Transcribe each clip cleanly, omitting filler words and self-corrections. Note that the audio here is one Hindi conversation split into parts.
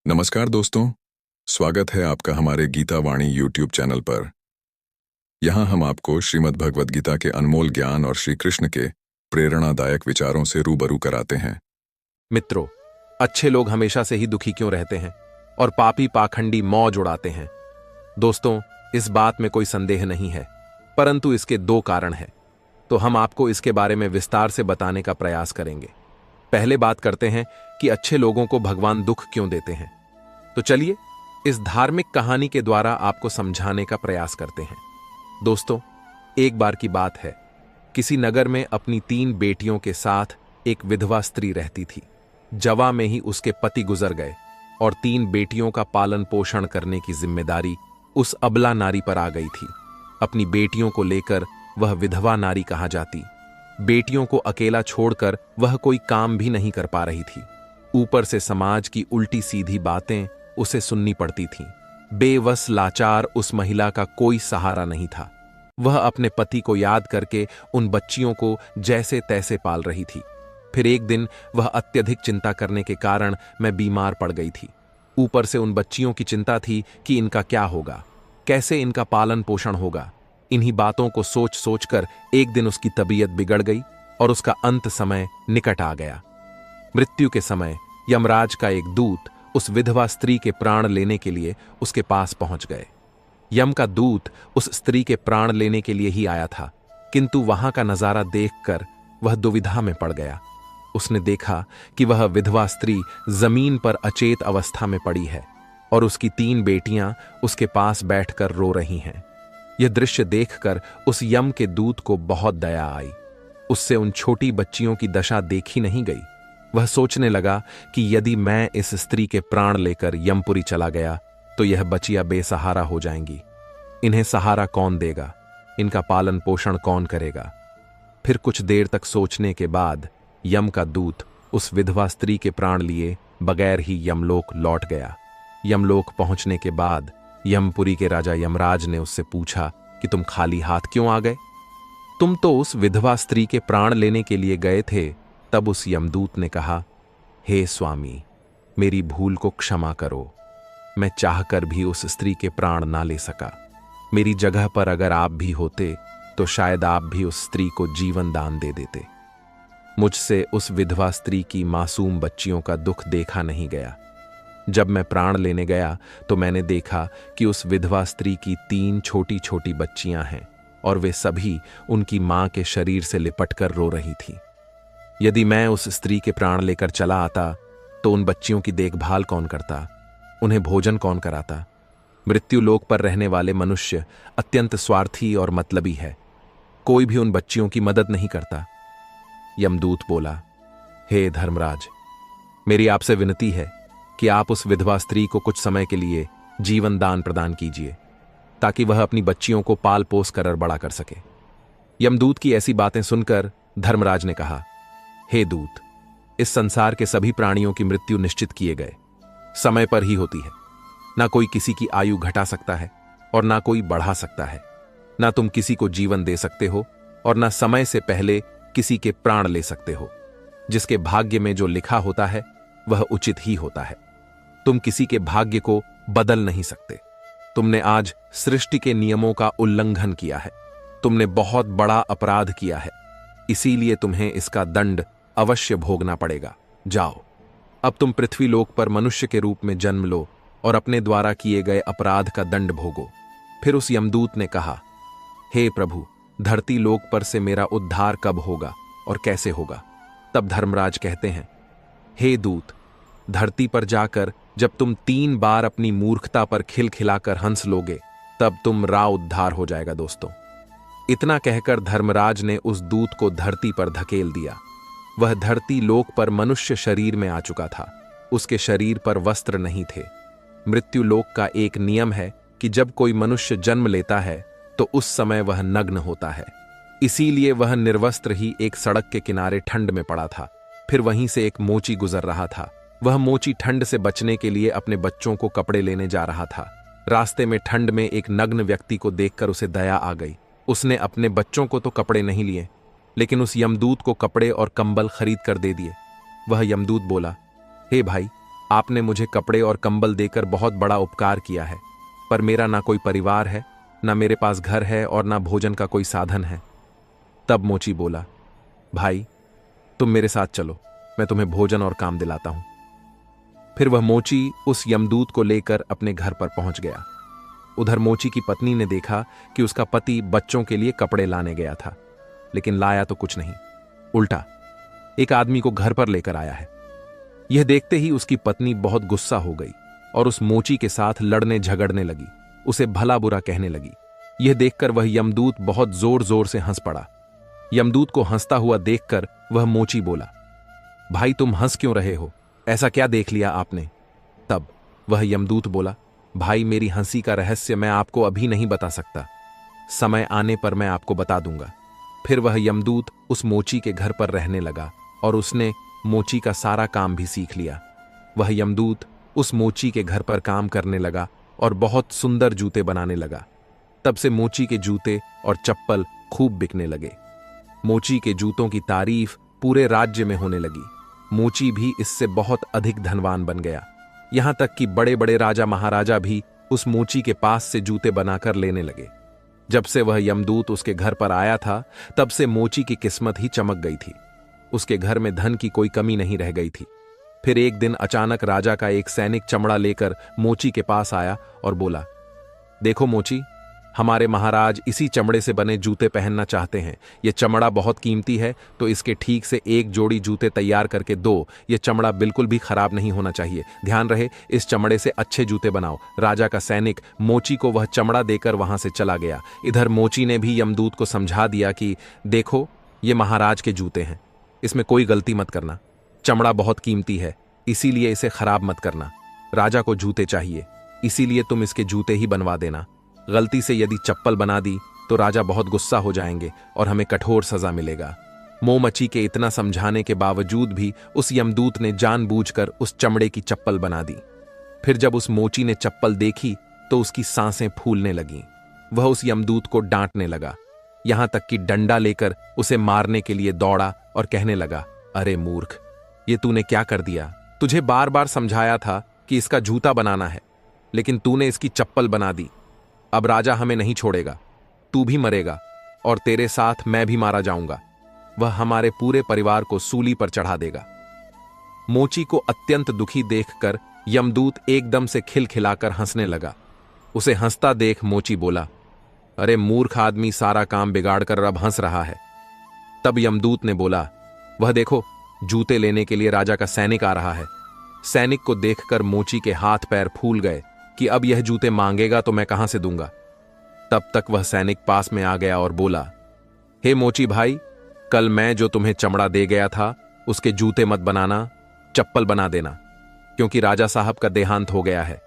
नमस्कार दोस्तों, स्वागत है आपका हमारे गीता वाणी यूट्यूब चैनल पर। यहाँ हम आपको श्रीमद् भगवद गीता के अनमोल ज्ञान और श्री कृष्ण के प्रेरणादायक विचारों से रूबरू कराते हैं। मित्रों, अच्छे लोग हमेशा से ही दुखी क्यों रहते हैं और पापी पाखंडी मौज उड़ाते हैं? दोस्तों, इस बात में कोई संदेह नहीं है, परंतु इसके दो कारण हैं। तो हम आपको इसके बारे में विस्तार से बताने का प्रयास करेंगे। पहले बात करते हैं कि अच्छे लोगों को भगवान दुख क्यों देते हैं। तो चलिए इस धार्मिक कहानी के द्वारा आपको समझाने का प्रयास करते हैं। दोस्तों, एक बार की बात है, किसी नगर में अपनी 3 बेटियों के साथ एक विधवा स्त्री रहती थी। जवा में ही उसके पति गुजर गए और 3 बेटियों का पालन पोषण करने की जिम्मेदारी उस अबला नारी पर आ गई थी। अपनी बेटियों को लेकर वह विधवा नारी कहा जाती। बेटियों को अकेला छोड़कर वह कोई काम भी नहीं कर पा रही थी। ऊपर से समाज की उल्टी सीधी बातें उसे सुननी पड़ती थीं। बेवस लाचार उस महिला का कोई सहारा नहीं था। वह अपने पति को याद करके उन बच्चियों को जैसे तैसे पाल रही थी। फिर एक दिन वह अत्यधिक चिंता करने के कारण मैं बीमार पड़ गई थी। ऊपर से उन बच्चियों की चिंता थी कि इनका क्या होगा, कैसे इनका पालन पोषण होगा। इन्हीं बातों को सोच सोचकर एक दिन उसकी तबीयत बिगड़ गई और उसका अंत समय निकट आ गया। मृत्यु के समय यमराज का एक दूत उस विधवा स्त्री के प्राण लेने के लिए उसके पास पहुंच गए। यम का दूत उस स्त्री के प्राण लेने के लिए ही आया था, किंतु वहां का नजारा देखकर वह दुविधा में पड़ गया। उसने देखा कि वह विधवा स्त्री जमीन पर अचेत अवस्था में पड़ी है और उसकी 3 बेटियां उसके पास बैठकर रो रही हैं। यह दृश्य देखकर उस यम के दूत को बहुत दया आई। उससे उन छोटी बच्चियों की दशा देखी नहीं गई। वह सोचने लगा कि यदि मैं इस स्त्री के प्राण लेकर यमपुरी चला गया तो यह बच्चियां बेसहारा हो जाएंगी। इन्हें सहारा कौन देगा, इनका पालन पोषण कौन करेगा? फिर कुछ देर तक सोचने के बाद यम का दूत उस विधवा स्त्री के प्राण लिए बगैर ही यमलोक लौट गया। यमलोक पहुंचने के बाद यमपुरी के राजा यमराज ने उससे पूछा कि तुम खाली हाथ क्यों आ गए? तुम तो उस विधवा स्त्री के प्राण लेने के लिए गए थे। तब उस यमदूत ने कहा, हे स्वामी, मेरी भूल को क्षमा करो। मैं चाहकर भी उस स्त्री के प्राण ना ले सका। मेरी जगह पर अगर आप भी होते तो शायद आप भी उस स्त्री को जीवन दान दे देते। मुझसे उस विधवा स्त्री की मासूम बच्चियों का दुख देखा नहीं गया। जब मैं प्राण लेने गया तो मैंने देखा कि उस विधवा स्त्री की 3 छोटी छोटी बच्चियां हैं और वे सभी उनकी मां के शरीर से लिपटकर रो रही थीं। यदि मैं उस स्त्री के प्राण लेकर चला आता तो उन बच्चियों की देखभाल कौन करता, उन्हें भोजन कौन कराता? मृत्यु लोक पर रहने वाले मनुष्य अत्यंत स्वार्थी और मतलबी है। कोई भी उन बच्चियों की मदद नहीं करता। यमदूत बोला, हे धर्मराज, मेरी आपसे विनती है कि आप उस विधवा स्त्री को कुछ समय के लिए जीवन दान प्रदान कीजिए ताकि वह अपनी बच्चियों को पाल पोस कर बड़ा कर सके। यमदूत की ऐसी बातें सुनकर धर्मराज ने कहा, हे दूत, इस संसार के सभी प्राणियों की मृत्यु निश्चित किए गए समय पर ही होती है। ना कोई किसी की आयु घटा सकता है और ना कोई बढ़ा सकता है। ना तुम किसी को जीवन दे सकते हो और ना समय से पहले किसी के प्राण ले सकते हो। जिसके भाग्य में जो लिखा होता है वह उचित ही होता है। तुम किसी के भाग्य को बदल नहीं सकते। तुमने आज सृष्टि के नियमों का उल्लंघन किया है। तुमने बहुत बड़ा अपराध किया है, इसीलिए तुम्हें इसका दंड अवश्य भोगना पड़ेगा। जाओ, अब तुम पृथ्वी लोक पर मनुष्य के रूप में जन्म लो और अपने द्वारा किए गए अपराध का दंड भोगो। फिर उस यमदूत ने कहा, हे प्रभु, धरती लोक पर से मेरा उद्धार कब होगा और कैसे होगा? तब धर्मराज कहते हैं, हे दूत, धरती पर जाकर जब तुम 3 बार अपनी मूर्खता पर खिलखिलाकर हंस लोगे तब तुम राव उद्धार हो जाएगा। दोस्तों, इतना कहकर धर्मराज ने उस दूत को धरती पर धकेल दिया। वह धरती लोक पर मनुष्य शरीर में आ चुका था। उसके शरीर पर वस्त्र नहीं थे। मृत्यु लोक का एक नियम है कि जब कोई मनुष्य जन्म लेता है तो उस समय वह नग्न होता है। इसीलिए वह निर्वस्त्र ही एक सड़क के किनारे ठंड में पड़ा था। फिर वहीं से एक मोची गुजर रहा था। वह मोची ठंड से बचने के लिए अपने बच्चों को कपड़े लेने जा रहा था। रास्ते में ठंड में एक नग्न व्यक्ति को देखकर उसे दया आ गई। उसने अपने बच्चों को तो कपड़े नहीं लिए, लेकिन उस यमदूत को कपड़े और कंबल खरीद कर दे दिए। वह यमदूत बोला, हे भाई, आपने मुझे कपड़े और कंबल देकर बहुत बड़ा उपकार किया है, पर मेरा ना कोई परिवार है, ना मेरे पास घर है और ना भोजन का कोई साधन है। तब मोची बोला, भाई तुम मेरे साथ चलो, मैं तुम्हें भोजन और काम दिलाता हूं। फिर वह मोची उस यमदूत को लेकर अपने घर पर पहुंच गया। उधर मोची की पत्नी ने देखा कि उसका पति बच्चों के लिए कपड़े लाने गया था, लेकिन लाया तो कुछ नहीं, उल्टा एक आदमी को घर पर लेकर आया है। यह देखते ही उसकी पत्नी बहुत गुस्सा हो गई और उस मोची के साथ लड़ने झगड़ने लगी, उसे भला बुरा कहने लगी। यह देखकर वह यमदूत बहुत जोर जोर से हंस पड़ा। यमदूत को हंसता हुआ देखकर वह मोची बोला, भाई तुम हंस क्यों रहे हो, ऐसा क्या देख लिया आपने? तब वह यमदूत बोला, भाई मेरी हंसी का रहस्य मैं आपको अभी नहीं बता सकता, समय आने पर मैं आपको बता दूंगा। फिर वह यमदूत उस मोची के घर पर रहने लगा और उसने मोची का सारा काम भी सीख लिया। वह यमदूत उस मोची के घर पर काम करने लगा और बहुत सुंदर जूते बनाने लगा। तब से मोची के जूते और चप्पल खूब बिकने लगे। मोची के जूतों की तारीफ पूरे राज्य में होने लगी। मोची भी इससे बहुत अधिक धनवान बन गया, यहां तक कि बड़े बड़े राजा महाराजा भी उस मोची के पास से जूते बनाकर लेने लगे। जब से वह यमदूत उसके घर पर आया था, तब से मोची की किस्मत ही चमक गई थी। उसके घर में धन की कोई कमी नहीं रह गई थी। फिर एक दिन अचानक राजा का एक सैनिक चमड़ा लेकर मोची के पास आया और बोला, देखो मोची, हमारे महाराज इसी चमड़े से बने जूते पहनना चाहते हैं। यह चमड़ा बहुत कीमती है, तो इसके ठीक से एक जोड़ी जूते तैयार करके दो। यह चमड़ा बिल्कुल भी खराब नहीं होना चाहिए, ध्यान रहे इस चमड़े से अच्छे जूते बनाओ। राजा का सैनिक मोची को वह चमड़ा देकर वहां से चला गया। इधर मोची ने भी यमदूत को समझा दिया कि देखो, ये महाराज के जूते हैं, इसमें कोई गलती मत करना, चमड़ा बहुत कीमती है, इसीलिए इसे खराब मत करना। राजा को जूते चाहिए, इसीलिए तुम इसके जूते ही बनवा देना। गलती से यदि चप्पल बना दी तो राजा बहुत गुस्सा हो जाएंगे और हमें कठोर सजा मिलेगा। मोमची के इतना समझाने के बावजूद भी उस यमदूत ने जानबूझकर उस चमड़े की चप्पल बना दी। फिर जब उस मोची ने चप्पल देखी तो उसकी सांसें फूलने लगीं। वह उस यमदूत को डांटने लगा, यहां तक कि डंडा लेकर उसे मारने के लिए दौड़ा और कहने लगा, अरे मूर्ख, ये तूने क्या कर दिया? तुझे बार बार समझाया था कि इसका जूता बनाना है, लेकिन तूने इसकी चप्पल बना दी। अब राजा हमें नहीं छोड़ेगा, तू भी मरेगा और तेरे साथ मैं भी मारा जाऊंगा। वह हमारे पूरे परिवार को सूली पर चढ़ा देगा। मोची को अत्यंत दुखी देखकर यमदूत एकदम से खिलखिलाकर हंसने लगा। उसे हंसता देख मोची बोला, अरे मूर्ख आदमी, सारा काम बिगाड़कर अब हंस रहा है। तब यमदूत ने बोला, वह देखो, जूते लेने के लिए राजा का सैनिक आ रहा है। सैनिक को देखकर मोची के हाथ पैर फूल गए कि अब यह जूते मांगेगा तो मैं कहां से दूंगा। तब तक वह सैनिक पास में आ गया और बोला, हे मोची भाई, कल मैं जो तुम्हें चमड़ा दे गया था उसके जूते मत बनाना, चप्पल बना देना, क्योंकि राजा साहब का देहांत हो गया है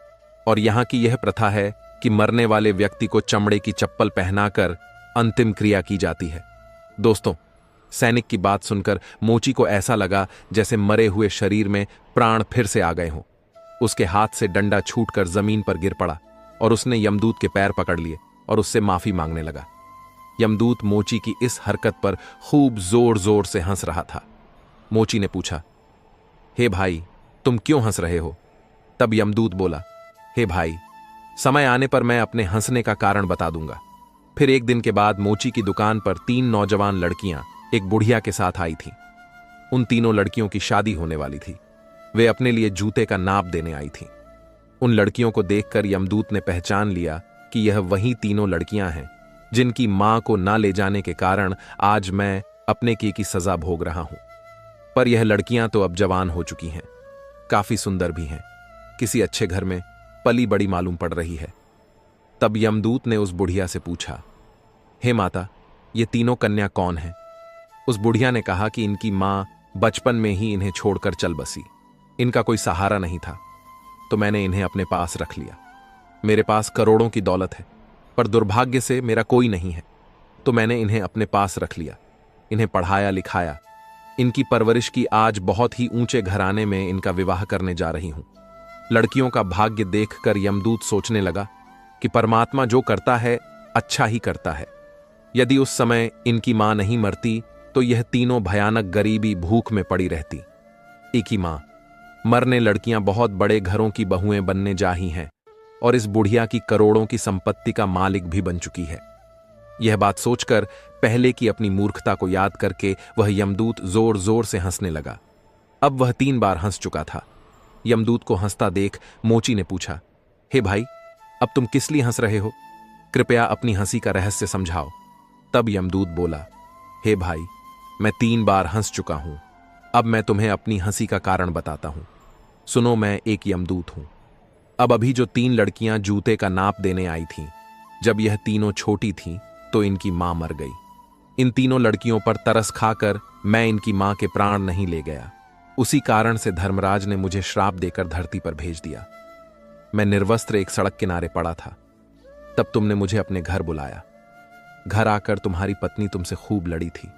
और यहां की यह प्रथा है कि मरने वाले व्यक्ति को चमड़े की चप्पल पहनाकर अंतिम क्रिया की जाती है। दोस्तों, सैनिक की बात सुनकर मोची को ऐसा लगा जैसे मरे हुए शरीर में प्राण फिर से आ गए हों। उसके हाथ से डंडा छूटकर जमीन पर गिर पड़ा और उसने यमदूत के पैर पकड़ लिए और उससे माफी मांगने लगा। यमदूत मोची की इस हरकत पर खूब जोर जोर से हंस रहा था। मोची ने पूछा, हे भाई, तुम क्यों हंस रहे हो? तब यमदूत बोला, हे भाई, समय आने पर मैं अपने हंसने का कारण बता दूंगा। फिर एक दिन के बाद मोची की दुकान पर 3 नौजवान लड़कियां एक बुढ़िया के साथ आई थीं। उन तीनों लड़कियों की शादी होने वाली थी। वे अपने लिए जूते का नाप देने आई थीं। उन लड़कियों को देखकर यमदूत ने पहचान लिया कि यह वही तीनों लड़कियां हैं जिनकी मां को ना ले जाने के कारण आज मैं अपने किए की सजा भोग रहा हूं। पर यह लड़कियां तो अब जवान हो चुकी हैं, काफी सुंदर भी हैं, किसी अच्छे घर में पली बड़ी मालूम पड़ रही है। तब यमदूत ने उस बुढ़िया से पूछा, हे माता, ये तीनों कन्या कौन हैं? उस बुढ़िया ने कहा कि इनकी मां बचपन में ही इन्हें छोड़कर चल बसी, इनका कोई सहारा नहीं था, तो मैंने इन्हें अपने पास रख लिया। मेरे पास करोड़ों की दौलत है, पर दुर्भाग्य से मेरा कोई नहीं है, तो मैंने इन्हें अपने पास रख लिया, इन्हें पढ़ाया लिखाया, इनकी परवरिश की। आज बहुत ही ऊंचे घराने में इनका विवाह करने जा रही हूं। लड़कियों का भाग्य देखकर यमदूत सोचने लगा कि परमात्मा जो करता है अच्छा ही करता है। यदि उस समय इनकी मां नहीं मरती तो यह तीनों भयानक गरीबी भूख में पड़ी रहती। एक ही मां, मरने लड़कियां बहुत बड़े घरों की बहुएं बनने जा ही हैं और इस बुढ़िया की करोड़ों की संपत्ति का मालिक भी बन चुकी है। यह बात सोचकर पहले की अपनी मूर्खता को याद करके वह यमदूत जोर जोर से हंसने लगा। अब वह 3 बार हंस चुका था। यमदूत को हंसता देख मोची ने पूछा, हे भाई, अब तुम किस लिए हंस रहे हो? कृपया अपनी हंसी का रहस्य समझाओ। तब यमदूत बोला, हे भाई, मैं 3 बार हंस चुका हूं। अब मैं तुम्हें अपनी हंसी का कारण बताता हूं। सुनो, मैं एक यमदूत हूं। अब अभी जो 3 लड़कियां जूते का नाप देने आई थीं, जब यह तीनों छोटी थीं तो इनकी मां मर गई। इन तीनों लड़कियों पर तरस खाकर मैं इनकी मां के प्राण नहीं ले गया। उसी कारण से धर्मराज ने मुझे श्राप देकर धरती पर भेज दिया। मैं निर्वस्त्र एक सड़क किनारे पड़ा था। तब तुमने मुझे अपने घर बुलाया। घर आकर तुम्हारी पत्नी तुमसे खूब लड़ी थी,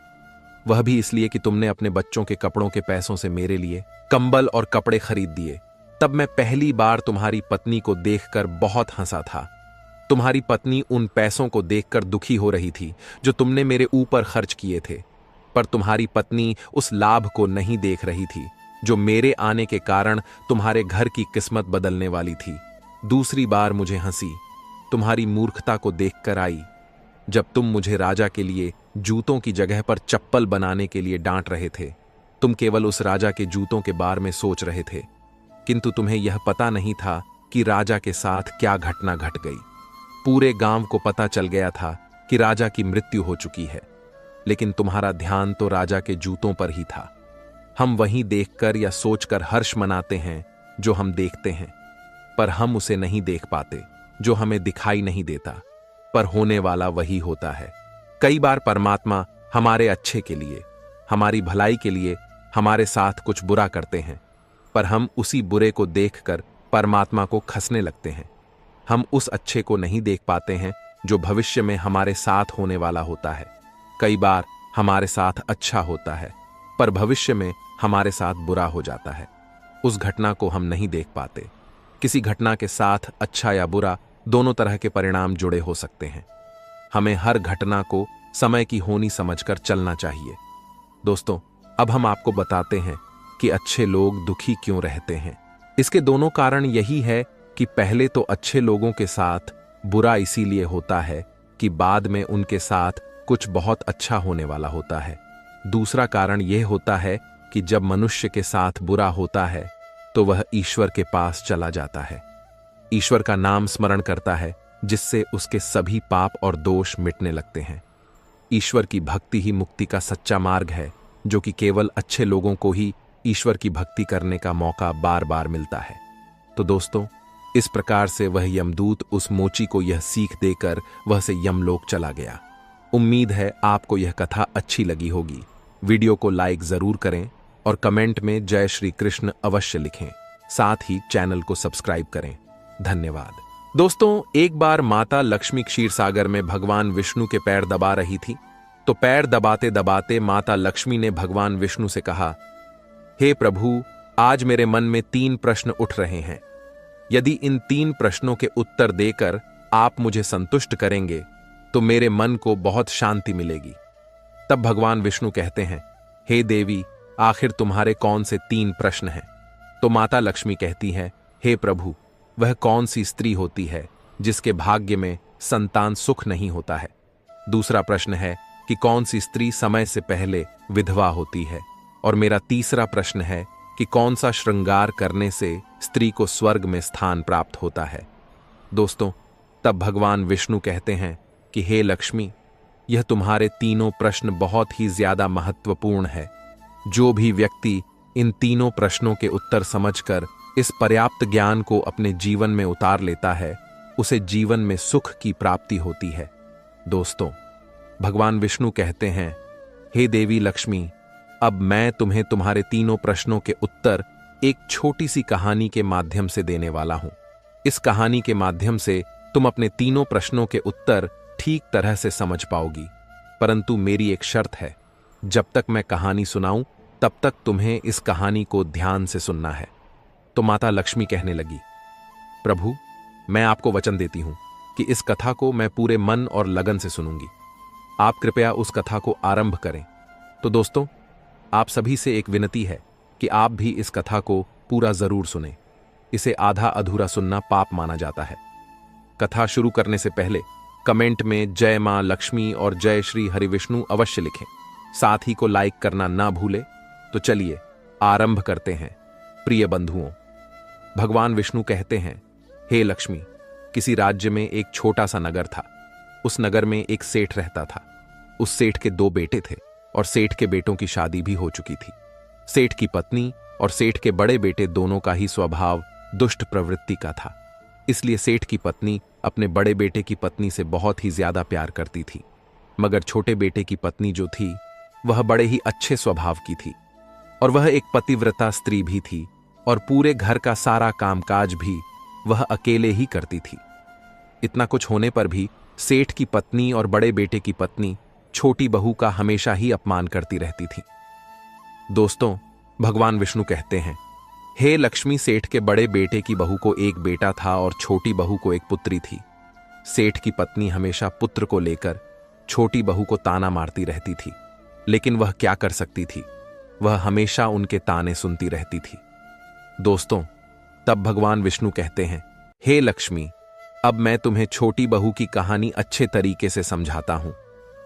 वह भी इसलिए कि तुमने अपने बच्चों के कपड़ों के पैसों से मेरे लिए कंबल और कपड़े खरीद दिए। तब मैं पहली बार तुम्हारी पत्नी को देखकर बहुत हंसा था। तुम्हारी पत्नी उन पैसों को देखकर दुखी हो रही थी जो तुमने मेरे ऊपर खर्च किए थे, पर तुम्हारी पत्नी उस लाभ को नहीं देख रही थी जो मेरे आने के कारण तुम्हारे घर की किस्मत बदलने वाली थी। दूसरी बार मुझे हंसी तुम्हारी मूर्खता को देखकर आई, जब तुम मुझे राजा के लिए जूतों की जगह पर चप्पल बनाने के लिए डांट रहे थे। तुम केवल उस राजा के जूतों के बारे में सोच रहे थे, किंतु तुम्हें यह पता नहीं था कि राजा के साथ क्या घटना घट गई। पूरे गांव को पता चल गया था कि राजा की मृत्यु हो चुकी है, लेकिन तुम्हारा ध्यान तो राजा के जूतों पर ही था। हम वहीं देखकर या सोचकर हर्ष मनाते हैं जो हम देखते हैं, पर हम उसे नहीं देख पाते जो हमें दिखाई नहीं देता, पर होने वाला वही होता है। कई बार परमात्मा हमारे अच्छे के लिए, हमारी भलाई के लिए हमारे साथ कुछ बुरा करते हैं, पर हम उसी बुरे को देखकर परमात्मा को खसने लगते हैं। हम उस अच्छे को नहीं देख पाते हैं जो भविष्य में हमारे साथ होने वाला होता है। कई बार हमारे साथ अच्छा होता है, पर भविष्य में हमारे साथ बुरा हो जाता है। उस घटना को हम नहीं देख पाते। किसी घटना के साथ अच्छा या बुरा दोनों तरह के परिणाम जुड़े हो सकते हैं। हमें हर घटना को समय की होनी समझकर चलना चाहिए। दोस्तों, अब हम आपको बताते हैं कि अच्छे लोग दुखी क्यों रहते हैं। इसके दोनों कारण यही है कि पहले तो अच्छे लोगों के साथ बुरा इसीलिए होता है कि बाद में उनके साथ कुछ बहुत अच्छा होने वाला होता है। दूसरा कारण यह होता है कि जब मनुष्य के साथ बुरा होता है तो वह ईश्वर के पास चला जाता है, ईश्वर का नाम स्मरण करता है, जिससे उसके सभी पाप और दोष मिटने लगते हैं। ईश्वर की भक्ति ही मुक्ति का सच्चा मार्ग है, जो कि केवल अच्छे लोगों को ही ईश्वर की भक्ति करने का मौका बार बार मिलता है। तो दोस्तों, इस प्रकार से वह यमदूत उस मोची को यह सीख देकर वह से यमलोक चला गया। उम्मीद है आपको यह कथा अच्छी लगी होगी। वीडियो को लाइक जरूर करें और कमेंट में जय श्री कृष्ण अवश्य लिखें। साथ ही चैनल को सब्सक्राइब करें। धन्यवाद। दोस्तों, एक बार माता लक्ष्मी क्षीरसागर में भगवान विष्णु के पैर दबा रही थी, तो पैर दबाते दबाते माता लक्ष्मी ने भगवान विष्णु से कहा, हे प्रभु, आज मेरे मन में 3 प्रश्न उठ रहे हैं। यदि इन 3 प्रश्नों के उत्तर देकर आप मुझे संतुष्ट करेंगे तो मेरे मन को बहुत शांति मिलेगी। तब भगवान विष्णु कहते हैं, हे देवी, आखिर तुम्हारे कौन से 3 प्रश्न हैं? तो माता लक्ष्मी कहती है, हे प्रभु, वह कौन सी स्त्री होती है जिसके भाग्य में संतान सुख नहीं होता है? दूसरा प्रश्न है कि कौन सी स्त्री समय से पहले विधवा होती है? और मेरा तीसरा प्रश्न है कि कौन सा श्रृंगार करने से स्त्री को स्वर्ग में स्थान प्राप्त होता है? दोस्तों, तब भगवान विष्णु कहते हैं कि हे लक्ष्मी, यह तुम्हारे तीनों प्रश्न बहुत ही ज्यादा महत्वपूर्ण है। जो भी व्यक्ति इन तीनों प्रश्नों के उत्तर समझकर इस पर्याप्त ज्ञान को अपने जीवन में उतार लेता है, उसे जीवन में सुख की प्राप्ति होती है। दोस्तों, भगवान विष्णु कहते हैं, हे देवी लक्ष्मी, अब मैं तुम्हें तुम्हारे तीनों प्रश्नों के उत्तर एक छोटी सी कहानी के माध्यम से देने वाला हूं। इस कहानी के माध्यम से तुम अपने तीनों प्रश्नों के उत्तर ठीक तरह से समझ पाओगी, परंतु मेरी एक शर्त है। जब तक मैं कहानी सुनाऊं, तब तक तुम्हें इस कहानी को ध्यान से सुनना है। तो माता लक्ष्मी कहने लगी, प्रभु, मैं आपको वचन देती हूं कि इस कथा को मैं पूरे मन और लगन से सुनूंगी। आप कृपया उस कथा को आरंभ करें। तो दोस्तों, आप सभी से एक विनती है कि आप भी इस कथा को पूरा जरूर सुने। इसे आधा अधूरा सुनना पाप माना जाता है। कथा शुरू करने से पहले कमेंट में जय मां लक्ष्मी और जय श्री हरिविष्णु अवश्य लिखें। साथ ही को लाइक करना ना भूले। तो चलिए आरंभ करते हैं। प्रिय बंधुओं, भगवान विष्णु कहते हैं, हे लक्ष्मी, किसी राज्य में एक छोटा सा नगर था। उस नगर में एक सेठ रहता था। उस सेठ के 2 बेटे थे और सेठ के बेटों की शादी भी हो चुकी थी। सेठ की पत्नी और सेठ के बड़े बेटे दोनों का ही स्वभाव दुष्ट प्रवृत्ति का था। इसलिए सेठ की पत्नी अपने बड़े बेटे की पत्नी से बहुत ही ज्यादा प्यार करती थी, मगर छोटे बेटे की पत्नी जो थी वह बड़े ही अच्छे स्वभाव की थी और वह एक पतिव्रता स्त्री भी थी और पूरे घर का सारा कामकाज भी वह अकेले ही करती थी। इतना कुछ होने पर भी सेठ की पत्नी और बड़े बेटे की पत्नी छोटी बहू का हमेशा ही अपमान करती रहती थी। दोस्तों, भगवान विष्णु कहते हैं, हे लक्ष्मी, सेठ के बड़े बेटे की बहू को एक बेटा था और छोटी बहू को एक पुत्री थी। सेठ की पत्नी हमेशा पुत्र को लेकर छोटी बहू को ताना मारती रहती थी, लेकिन वह क्या कर सकती थी, वह हमेशा उनके ताने सुनती रहती थी। दोस्तों, तब भगवान विष्णु कहते हैं, हे लक्ष्मी, अब मैं तुम्हें छोटी बहू की कहानी अच्छे तरीके से समझाता हूं।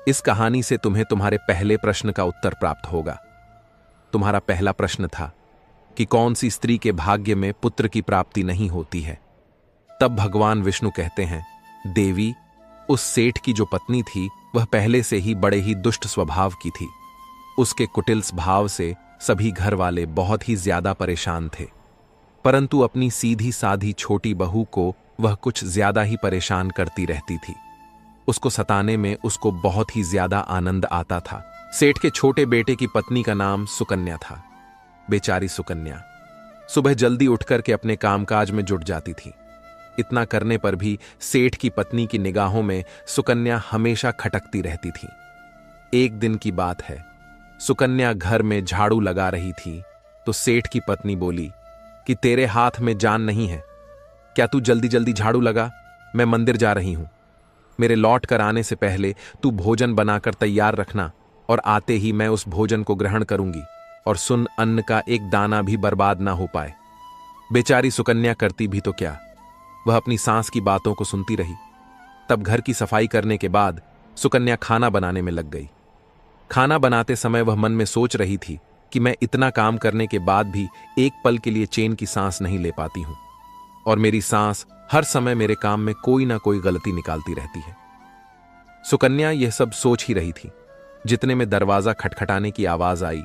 इस कहानी से तुम्हें तुम्हारे पहले प्रश्न का उत्तर प्राप्त होगा। तुम्हारा पहला प्रश्न था कि कौन सी स्त्री के भाग्य में पुत्र की प्राप्ति नहीं होती है। तब भगवान विष्णु कहते हैं, देवी, उस सेठ की जो पत्नी थी वह पहले से ही बड़े ही दुष्ट स्वभाव की थी। उसके कुटिल भाव से सभी घर वाले बहुत ही ज्यादा परेशान थे, परंतु अपनी सीधी साधी छोटी बहू को वह कुछ ज्यादा ही परेशान करती रहती थी। उसको सताने में उसको बहुत ही ज्यादा आनंद आता था। सेठ के छोटे बेटे की पत्नी का नाम सुकन्या था। बेचारी सुकन्या सुबह जल्दी उठकर के अपने कामकाज में जुट जाती थी। इतना करने पर भी सेठ की पत्नी की निगाहों में सुकन्या हमेशा खटकती रहती थी। एक दिन की बात है, सुकन्या घर में झाड़ू लगा रही थी तो सेठ की पत्नी बोली कि तेरे हाथ में जान नहीं है क्या? तू जल्दी जल्दी झाड़ू लगा, मैं मंदिर जा रही हूं। मेरे लौट कर आने से पहले तू भोजन बनाकर तैयार रखना और आते ही मैं उस भोजन को ग्रहण करूंगी। और सुन, अन्न का एक दाना भी बर्बाद ना हो पाए। बेचारी सुकन्या करती भी तो क्या, वह अपनी सास की बातों को सुनती रही। तब घर की सफाई करने के बाद सुकन्या खाना बनाने में लग गई। खाना बनाते समय वह मन में सोच रही थी कि मैं इतना काम करने के बाद भी एक पल के लिए चैन की सांस नहीं ले पाती हूं और मेरी सांस हर समय मेरे काम में कोई ना कोई गलती निकालती रहती है। सुकन्या यह सब सोच ही रही थी, जितने में दरवाजा खटखटाने की आवाज आई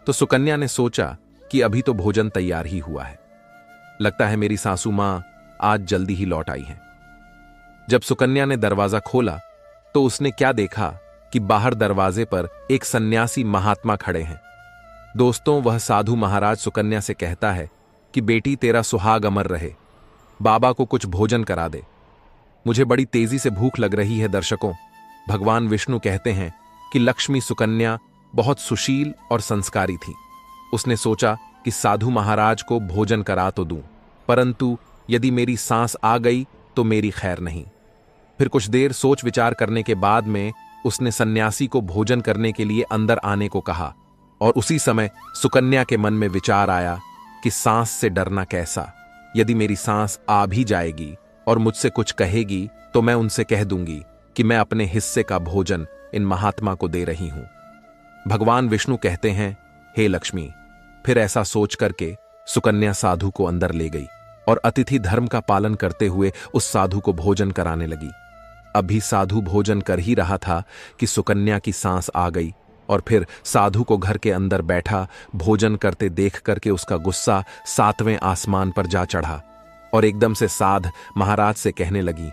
तो सुकन्या ने सोचा कि अभी तो भोजन तैयार ही हुआ है, लगता है मेरी सासू मां आज जल्दी ही लौट आई हैं। जब सुकन्या ने दरवाजा खोला तो उसने क्या देखा कि बाहर दरवाजे पर एक सन्यासी महात्मा खड़े हैं। दोस्तों, वह साधु महाराज सुकन्या से कहता है कि बेटी, तेरा सुहाग अमर रहे, बाबा को कुछ भोजन करा दे, मुझे बड़ी तेजी से भूख लग रही है। दर्शकों, भगवान विष्णु कहते हैं कि लक्ष्मी सुकन्या बहुत सुशील और संस्कारी थी। उसने सोचा कि साधु महाराज को भोजन करा तो दूं, परंतु यदि मेरी सांस आ गई तो मेरी खैर नहीं। फिर कुछ देर सोच विचार करने के बाद में उसने सन्यासी को भोजन करने के लिए अंदर आने को कहा और उसी समय सुकन्या के मन में विचार आया कि सांस से डरना कैसा, यदि मेरी सांस आ भी जाएगी और मुझसे कुछ कहेगी तो मैं उनसे कह दूंगी कि मैं अपने हिस्से का भोजन इन महात्मा को दे रही हूं। भगवान विष्णु कहते हैं, हे लक्ष्मी। फिर ऐसा सोच करके सुकन्या साधु को अंदर ले गई और अतिथि धर्म का पालन करते हुए उस साधु को भोजन कराने लगी। अभी साधु भोजन कर ही रहा था कि सुकन्या की सांस आ गई और फिर साधु को घर के अंदर बैठा भोजन करते देख करके उसका गुस्सा 7वें आसमान पर जा चढ़ा और एकदम से साध महाराज से कहने लगी,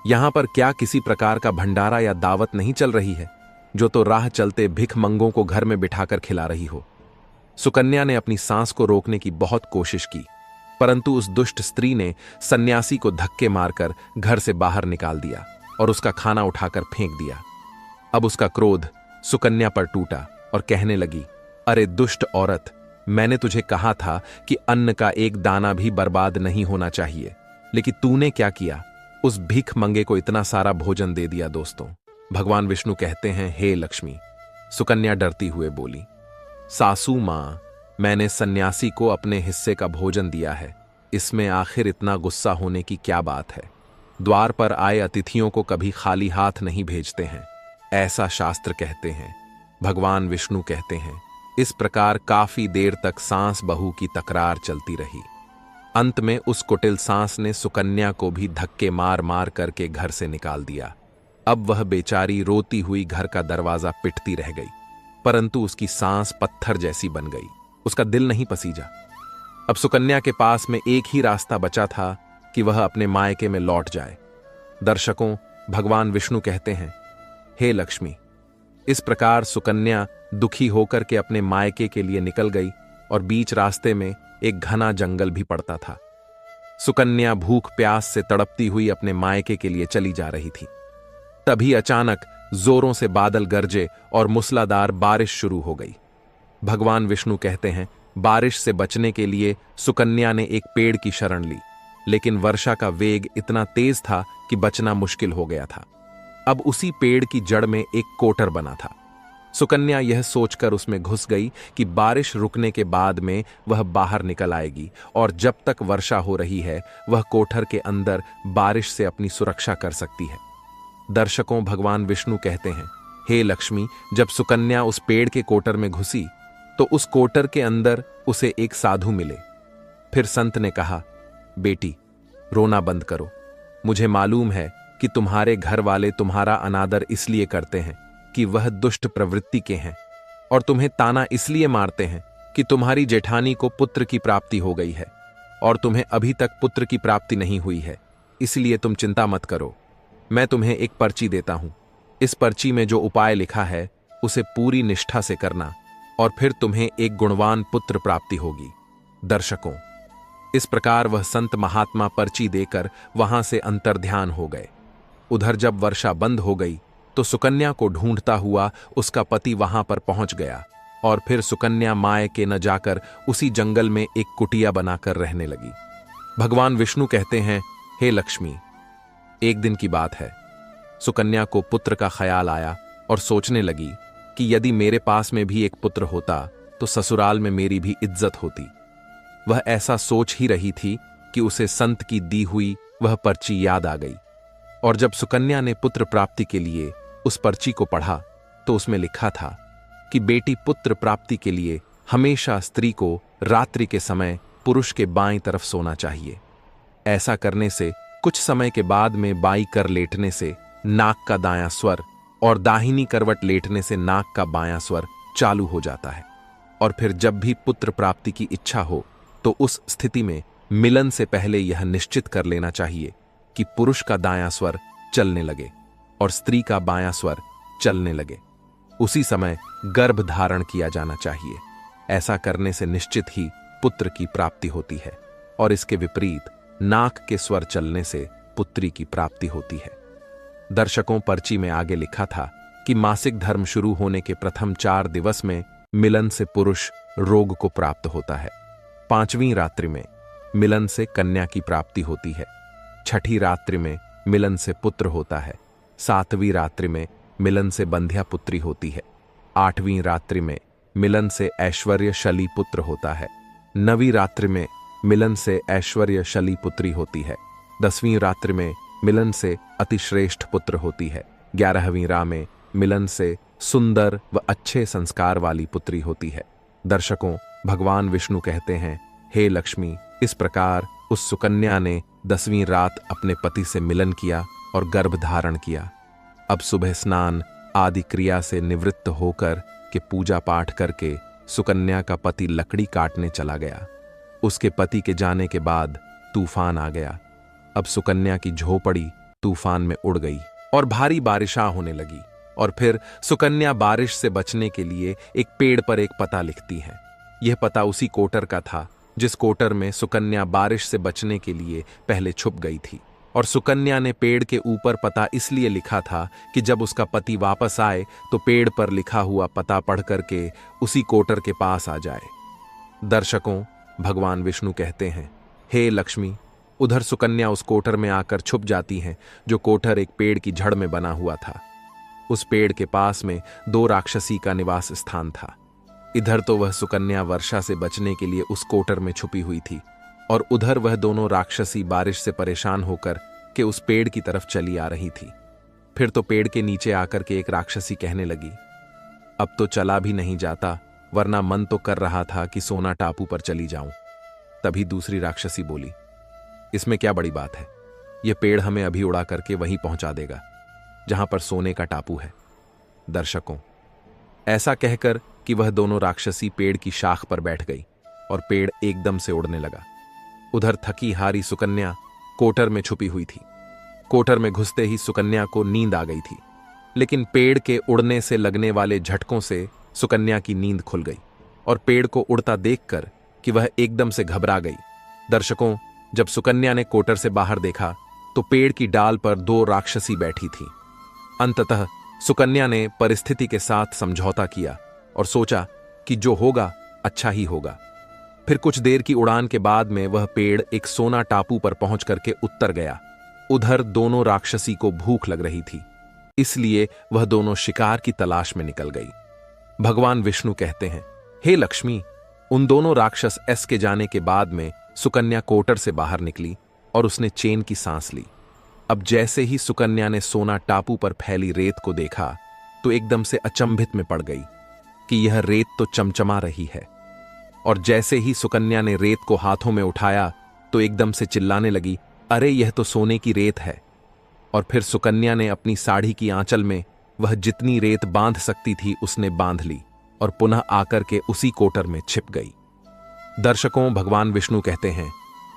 यहां पर क्या किसी प्रकार का भंडारा या दावत नहीं चल रही है, जो तो राह चलते भिखमंगों को घर में बिठाकर खिला रही हो। सुकन्या ने अपनी सांस को रोकने की बहुत कोशिश की, परंतु उस दुष्ट स्त्री ने सन्यासी को धक्के मारकर घर से बाहर निकाल दिया और उसका खाना उठाकर फेंक दिया। अब उसका क्रोध सुकन्या पर टूटा और कहने लगी, अरे दुष्ट औरत, मैंने तुझे कहा था कि अन्न का एक दाना भी बर्बाद नहीं होना चाहिए, लेकिन तूने क्या किया, उस भीख मंगे को इतना सारा भोजन दे दिया। दोस्तों, भगवान विष्णु कहते हैं, हे लक्ष्मी। सुकन्या डरती हुए बोली, सासू मां, मैंने सन्यासी को अपने हिस्से का भोजन दिया है, इसमें आखिर इतना गुस्सा होने की क्या बात है। द्वार पर आए अतिथियों को कभी खाली हाथ नहीं भेजते हैं, ऐसा शास्त्र कहते हैं, भगवान विष्णु कहते हैं। इस प्रकार काफी देर तक सांस बहू की तकरार चलती रही। अंत में उस कुटिल सांस ने सुकन्या को भी धक्के मार मार करके घर से निकाल दिया। अब वह बेचारी रोती हुई घर का दरवाजा पिटती रह गई, परंतु उसकी सांस पत्थर जैसी बन गई, उसका दिल नहीं पसीजा। अब सुकन्या के पास में एक ही रास्ता बचा था कि वह अपने मायके में लौट जाए। दर्शकों, भगवान विष्णु कहते हैं, हे लक्ष्मी। इस प्रकार सुकन्या दुखी होकर के अपने मायके के लिए निकल गई और बीच रास्ते में एक घना जंगल भी पड़ता था। सुकन्या भूख प्यास से तड़पती हुई अपने मायके के लिए चली जा रही थी। तभी अचानक जोरों से बादल गरजे और मूसलाधार बारिश शुरू हो गई। भगवान विष्णु कहते हैं, बारिश से बचने के लिए सुकन्या ने एक पेड़ की शरण ली, लेकिन वर्षा का वेग इतना तेज था कि बचना मुश्किल हो गया था। अब उसी पेड़ की जड़ में एक कोटर बना था। सुकन्या यह सोचकर उसमें घुस गई कि बारिश रुकने के बाद में वह बाहर निकल आएगी और जब तक वर्षा हो रही है वह कोठर के अंदर बारिश से अपनी सुरक्षा कर सकती है। दर्शकों, भगवान विष्णु कहते हैं, हे लक्ष्मी, जब सुकन्या उस पेड़ के कोटर में घुसी तो उस कोटर के अंदर उसे एक साधु मिले। फिर संत ने कहा, बेटी, रोना बंद करो। मुझे मालूम है कि तुम्हारे घर वाले तुम्हारा अनादर इसलिए करते हैं कि वह दुष्ट प्रवृत्ति के हैं, और तुम्हें ताना इसलिए मारते हैं कि तुम्हारी जेठानी को पुत्र की प्राप्ति हो गई है और तुम्हें अभी तक पुत्र की प्राप्ति नहीं हुई है। इसलिए तुम चिंता मत करो। मैं तुम्हें एक पर्ची देता हूं। इस पर्ची में जो उपाय लिखा है उसे पूरी निष्ठा से करना और फिर तुम्हें एक गुणवान पुत्र प्राप्ति होगी। दर्शकों, इस प्रकार वह संत महात्मा पर्ची देकर वहां से अंतर्ध्यान हो गए। उधर जब वर्षा बंद हो गई तो सुकन्या को ढूंढता हुआ उसका पति वहां पर पहुंच गया और फिर सुकन्या मायके न जाकर उसी जंगल में एक कुटिया बनाकर रहने लगी। भगवान विष्णु कहते हैं, हे लक्ष्मी, एक दिन की बात है, सुकन्या को पुत्र का ख्याल आया और सोचने लगी कि यदि मेरे पास में भी एक पुत्र होता तो ससुराल में मेरी भी इज्जत होती। वह ऐसा सोच ही रही थी कि उसे संत की दी हुई वह पर्ची याद आ गई, और जब सुकन्या ने पुत्र प्राप्ति के लिए उस पर्ची को पढ़ा तो उसमें लिखा था कि बेटी, पुत्र प्राप्ति के लिए हमेशा स्त्री को रात्रि के समय पुरुष के बाईं तरफ सोना चाहिए। ऐसा करने से कुछ समय के बाद में बाईं कर लेटने से नाक का दायां स्वर और दाहिनी करवट लेटने से नाक का बायां स्वर चालू हो जाता है, और फिर जब भी पुत्र प्राप्ति की इच्छा हो तो उस स्थिति में मिलन से पहले यह निश्चित कर लेना चाहिए कि पुरुष का दायां स्वर चलने लगे और स्त्री का बायां स्वर चलने लगे। उसी समय गर्भ धारण किया जाना चाहिए। ऐसा करने से निश्चित ही पुत्र की प्राप्ति होती है, और इसके विपरीत नाक के स्वर चलने से पुत्री की प्राप्ति होती है। दर्शकों, पर्ची में आगे लिखा था कि मासिक धर्म शुरू होने के प्रथम 4 दिवस में मिलन से पुरुष रोग को प्राप्त होता है। 5वीं रात्रि में मिलन से कन्या की प्राप्ति होती है। 6ठी रात्रि में मिलन से पुत्र होता है। 7वीं रात्रि में मिलन से बंध्या पुत्री होती है। 8वीं रात्रि में मिलन से ऐश्वर्यशली पुत्र होता है। 9वीं रात्रि में मिलन से ऐश्वर्यशली पुत्री होती है। 10वीं रात्रि में मिलन से अतिश्रेष्ठ पुत्र होती है। 11वीं रात में मिलन से सुंदर व अच्छे संस्कार वाली पुत्री होती है। दर्शकों, भगवान विष्णु कहते हैं, हे लक्ष्मी, इस प्रकार उस सुकन्या ने 10वीं रात अपने पति से मिलन किया और गर्भ धारण किया। अब सुबह स्नान आदि क्रिया से निवृत्त होकर के पूजा पाठ करके सुकन्या का पति लकड़ी काटने चला गया। उसके पति के जाने के बाद तूफान आ गया। अब सुकन्या की झोपड़ी तूफान में उड़ गई और भारी बारिशां होने लगी, और फिर सुकन्या बारिश से बचने के लिए एक पेड़ पर एक पता लिखती है। यह पता उसी कोटर का था जिस कोटर में सुकन्या बारिश से बचने के लिए पहले छुप गई थी, और सुकन्या ने पेड़ के ऊपर पता इसलिए लिखा था कि जब उसका पति वापस आए तो पेड़ पर लिखा हुआ पता पढ़ करके उसी कोटर के पास आ जाए। दर्शकों, भगवान विष्णु कहते हैं, हे लक्ष्मी, उधर सुकन्या उस कोटर में आकर छुप जाती हैं, जो कोटर एक पेड़ की जड़ में बना हुआ था। उस पेड़ के पास में 2 राक्षसी का निवास स्थान था। इधर तो वह सुकन्या वर्षा से बचने के लिए उस कोटर में छुपी हुई थी और उधर वह दोनों राक्षसी बारिश से परेशान होकर के उस पेड़ की तरफ चली आ रही थी। फिर तो पेड़ के नीचे आकर के एक राक्षसी कहने लगी, अब तो चला भी नहीं जाता, वरना मन तो कर रहा था कि सोना टापू पर चली जाऊं। तभी दूसरी राक्षसी बोली, इसमें क्या बड़ी बात है, यह पेड़ हमें अभी उड़ा करके वहीं पहुंचा देगा जहां पर सोने का टापू है। दर्शकों, ऐसा कहकर कि वह दोनों राक्षसी पेड़ की शाख पर बैठ गई और पेड़ एकदम से उड़ने लगा। उधर थकी हारी सुकन्या कोटर में छुपी हुई थी। कोटर में घुसते ही सुकन्या को नींद आ गई थी, लेकिन पेड़ के उड़ने से लगने वाले झटकों से सुकन्या की नींद खुल गई और पेड़ को उड़ता देखकर कि वह एकदम से घबरा गई। दर्शकों, जब सुकन्या ने कोटर से बाहर देखा तो पेड़ की डाल पर दो राक्षसी बैठी थी। अंततः सुकन्या ने परिस्थिति के साथ समझौता किया और सोचा कि जो होगा अच्छा ही होगा। फिर कुछ देर की उड़ान के बाद में वह पेड़ एक सोना टापू पर पहुंच करके उतर गया। उधर दोनों राक्षसी को भूख लग रही थी, इसलिए वह दोनों शिकार की तलाश में निकल गई। भगवान विष्णु कहते हैं, हे लक्ष्मी, उन दोनों राक्षस एस के जाने के बाद में सुकन्या कोटर से बाहर निकली और उसने चैन की सांस ली। अब जैसे ही सुकन्या ने सोना टापू पर फैली रेत को देखा तो एकदम से अचंभित में पड़ गई कि यह रेत तो चमचमा रही है। और जैसे ही सुकन्या ने रेत को हाथों में उठाया तो एकदम से चिल्लाने लगी, अरे यह तो सोने की रेत है। और फिर सुकन्या ने अपनी साड़ी की आंचल में वह जितनी रेत बांध सकती थी उसने बांध ली और पुनः आकर के उसी कोटर में छिप गई। दर्शकों, भगवान विष्णु कहते हैं,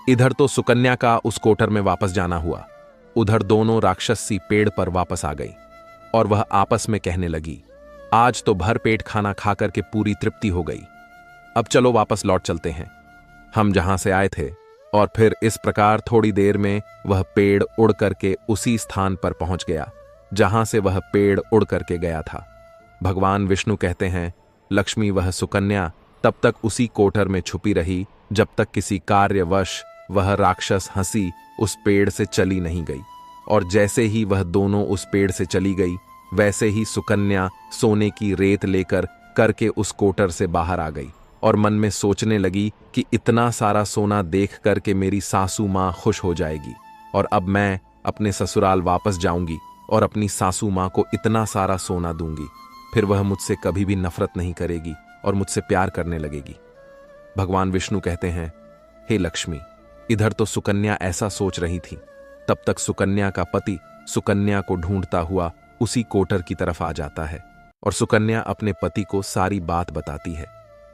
इधर तो सुकन्या का उस कोटर में वापस जाना हुआ, उधर दोनों राक्षसी पेड़ पर वापस आ गई और वह आपस में कहने लगी, आज तो भर पेट खाना खाकर के पूरी तृप्ति हो गई, अब चलो वापस लौट चलते हैं हम जहां से आए थे। और फिर इस प्रकार थोड़ी देर में वह पेड़ उड़ करके उसी स्थान पर पहुंच गया जहां से वह पेड़ उड़ करके गया था। भगवान विष्णु कहते हैं, लक्ष्मी वह सुकन्या तब तक उसी कोटर में छुपी रही जब तक किसी कार्यवश वह राक्षस हंसी उस पेड़ से चली नहीं गई। और जैसे ही वह दोनों उस पेड़ से चली गई वैसे ही सुकन्या सोने की रेत लेकर करके उस कोटर से बाहर आ गई और मन में सोचने लगी कि इतना सारा सोना देख करके मेरी सासू माँ खुश हो जाएगी और अब मैं अपने ससुराल वापस जाऊंगी और अपनी सासू माँ को इतना सारा सोना दूंगी, फिर वह मुझसे कभी भी नफरत नहीं करेगी और मुझसे प्यार करने लगेगी। भगवान विष्णु कहते हैं, हे लक्ष्मी, इधर तो सुकन्या ऐसा सोच रही थी, तब तक सुकन्या का पति सुकन्या को ढूंढता हुआ उसी कोटर की तरफ आ जाता है और सुकन्या अपने पति को सारी बात बताती है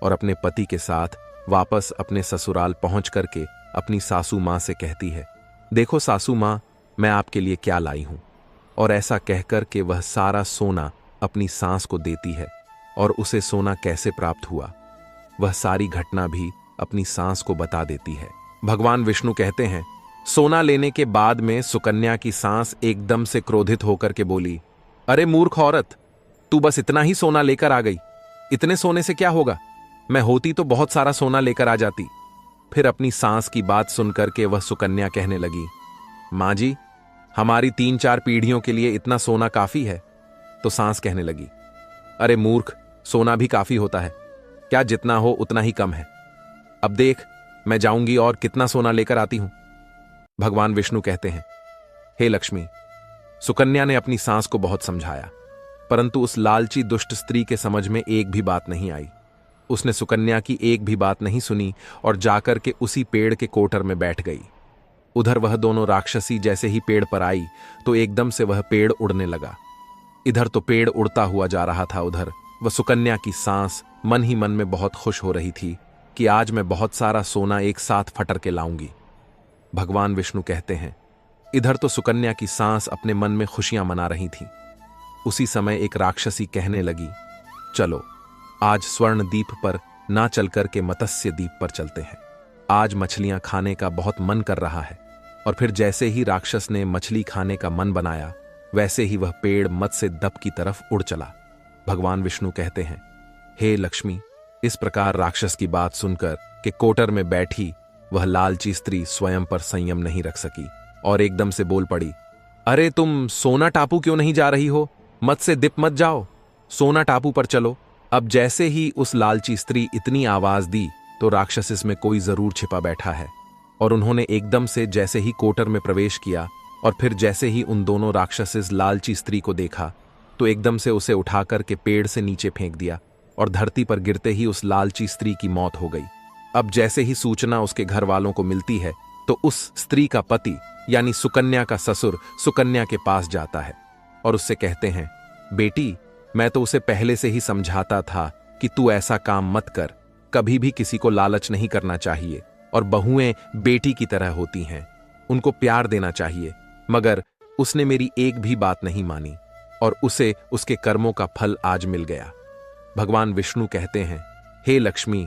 और अपने पति के साथ वापस अपने ससुराल पहुंच करके अपनी सासू माँ से कहती है, देखो सासू माँ, मैं आपके लिए क्या लाई हूं। और ऐसा कहकर के वह सारा सोना अपनी सास को देती है और उसे सोना कैसे प्राप्त हुआ वह सारी घटना भी अपनी सास को बता देती है। भगवान विष्णु कहते हैं, सोना लेने के बाद में सुकन्या की सास एकदम से क्रोधित होकर के बोली, अरे मूर्ख औरत, तू बस इतना ही सोना लेकर आ गई, इतने सोने से क्या होगा, मैं होती तो बहुत सारा सोना लेकर आ जाती। फिर अपनी सास की बात सुनकर के वह सुकन्या कहने लगी, माँ जी, हमारी 3-4 पीढ़ियों के लिए इतना सोना काफी है। तो सास कहने लगी, अरे मूर्ख, सोना भी काफी होता है क्या, जितना हो उतना ही कम है। अब देख, मैं जाऊंगी और कितना सोना लेकर आती हूं। भगवान विष्णु कहते हैं, हे लक्ष्मी, सुकन्या ने अपनी सास को बहुत समझाया, परंतु उस लालची दुष्ट स्त्री के समझ में एक भी बात नहीं आई। उसने सुकन्या की एक भी बात नहीं सुनी और जाकर के उसी पेड़ के कोटर में बैठ गई। उधर वह दोनों राक्षसी जैसे ही पेड़ पर आई तो एकदम से वह पेड़ उड़ने लगा। इधर तो पेड़ उड़ता हुआ जा रहा था, उधर वह सुकन्या की सांस मन ही मन में बहुत खुश हो रही थी कि आज मैं बहुत सारा सोना एक साथ फटर के लाऊंगी। भगवान विष्णु कहते हैं, इधर तो सुकन्या की सांस अपने मन में खुशियां मना रही थी। उसी समय एक राक्षसी कहने लगी, चलो आज स्वर्ण द्वीप पर ना चलकर के मत्स्य द्वीप पर चलते हैं, आज मछलियां खाने का बहुत मन कर रहा है। और फिर जैसे ही राक्षस ने मछली खाने का मन बनाया वैसे ही वह पेड़ मत्स्य द्वीप की तरफ उड़ चला। भगवान विष्णु कहते हैं, हे लक्ष्मी, इस प्रकार राक्षस की बात सुनकर कि कोटर में बैठी वह लालची स्त्री स्वयं पर संयम नहीं रख सकी और एकदम से बोल पड़ी, अरे तुम सोना टापू क्यों नहीं जा रही हो, मत्स्य द्वीप मत जाओ, सोना टापू पर चलो, अब जैसे ही उस लालची स्त्री इतनी आवाज दी तो राक्षस इसमें कोई जरूर छिपा बैठा है, और उन्होंने एकदम से जैसे ही कोटर में प्रवेश किया और फिर जैसे ही उन दोनों राक्षस लालची स्त्री को देखा तो एकदम से उसे उठाकर के पेड़ से नीचे फेंक दिया और धरती पर गिरते ही उस लालची स्त्री की मौत हो गई। अब जैसे ही सूचना उसके घर वालों को मिलती है तो उस स्त्री का पति यानी सुकन्या का ससुर सुकन्या के पास जाता है और उससे कहते हैं, बेटी, मैं तो उसे पहले से ही समझाता था कि तू ऐसा काम मत कर, कभी भी किसी को लालच नहीं करना चाहिए, और बहुएं बेटी की तरह होती हैं, उनको प्यार देना चाहिए, मगर उसने मेरी एक भी बात नहीं मानी और उसे उसके कर्मों का फल आज मिल गया। भगवान विष्णु कहते हैं, हे लक्ष्मी।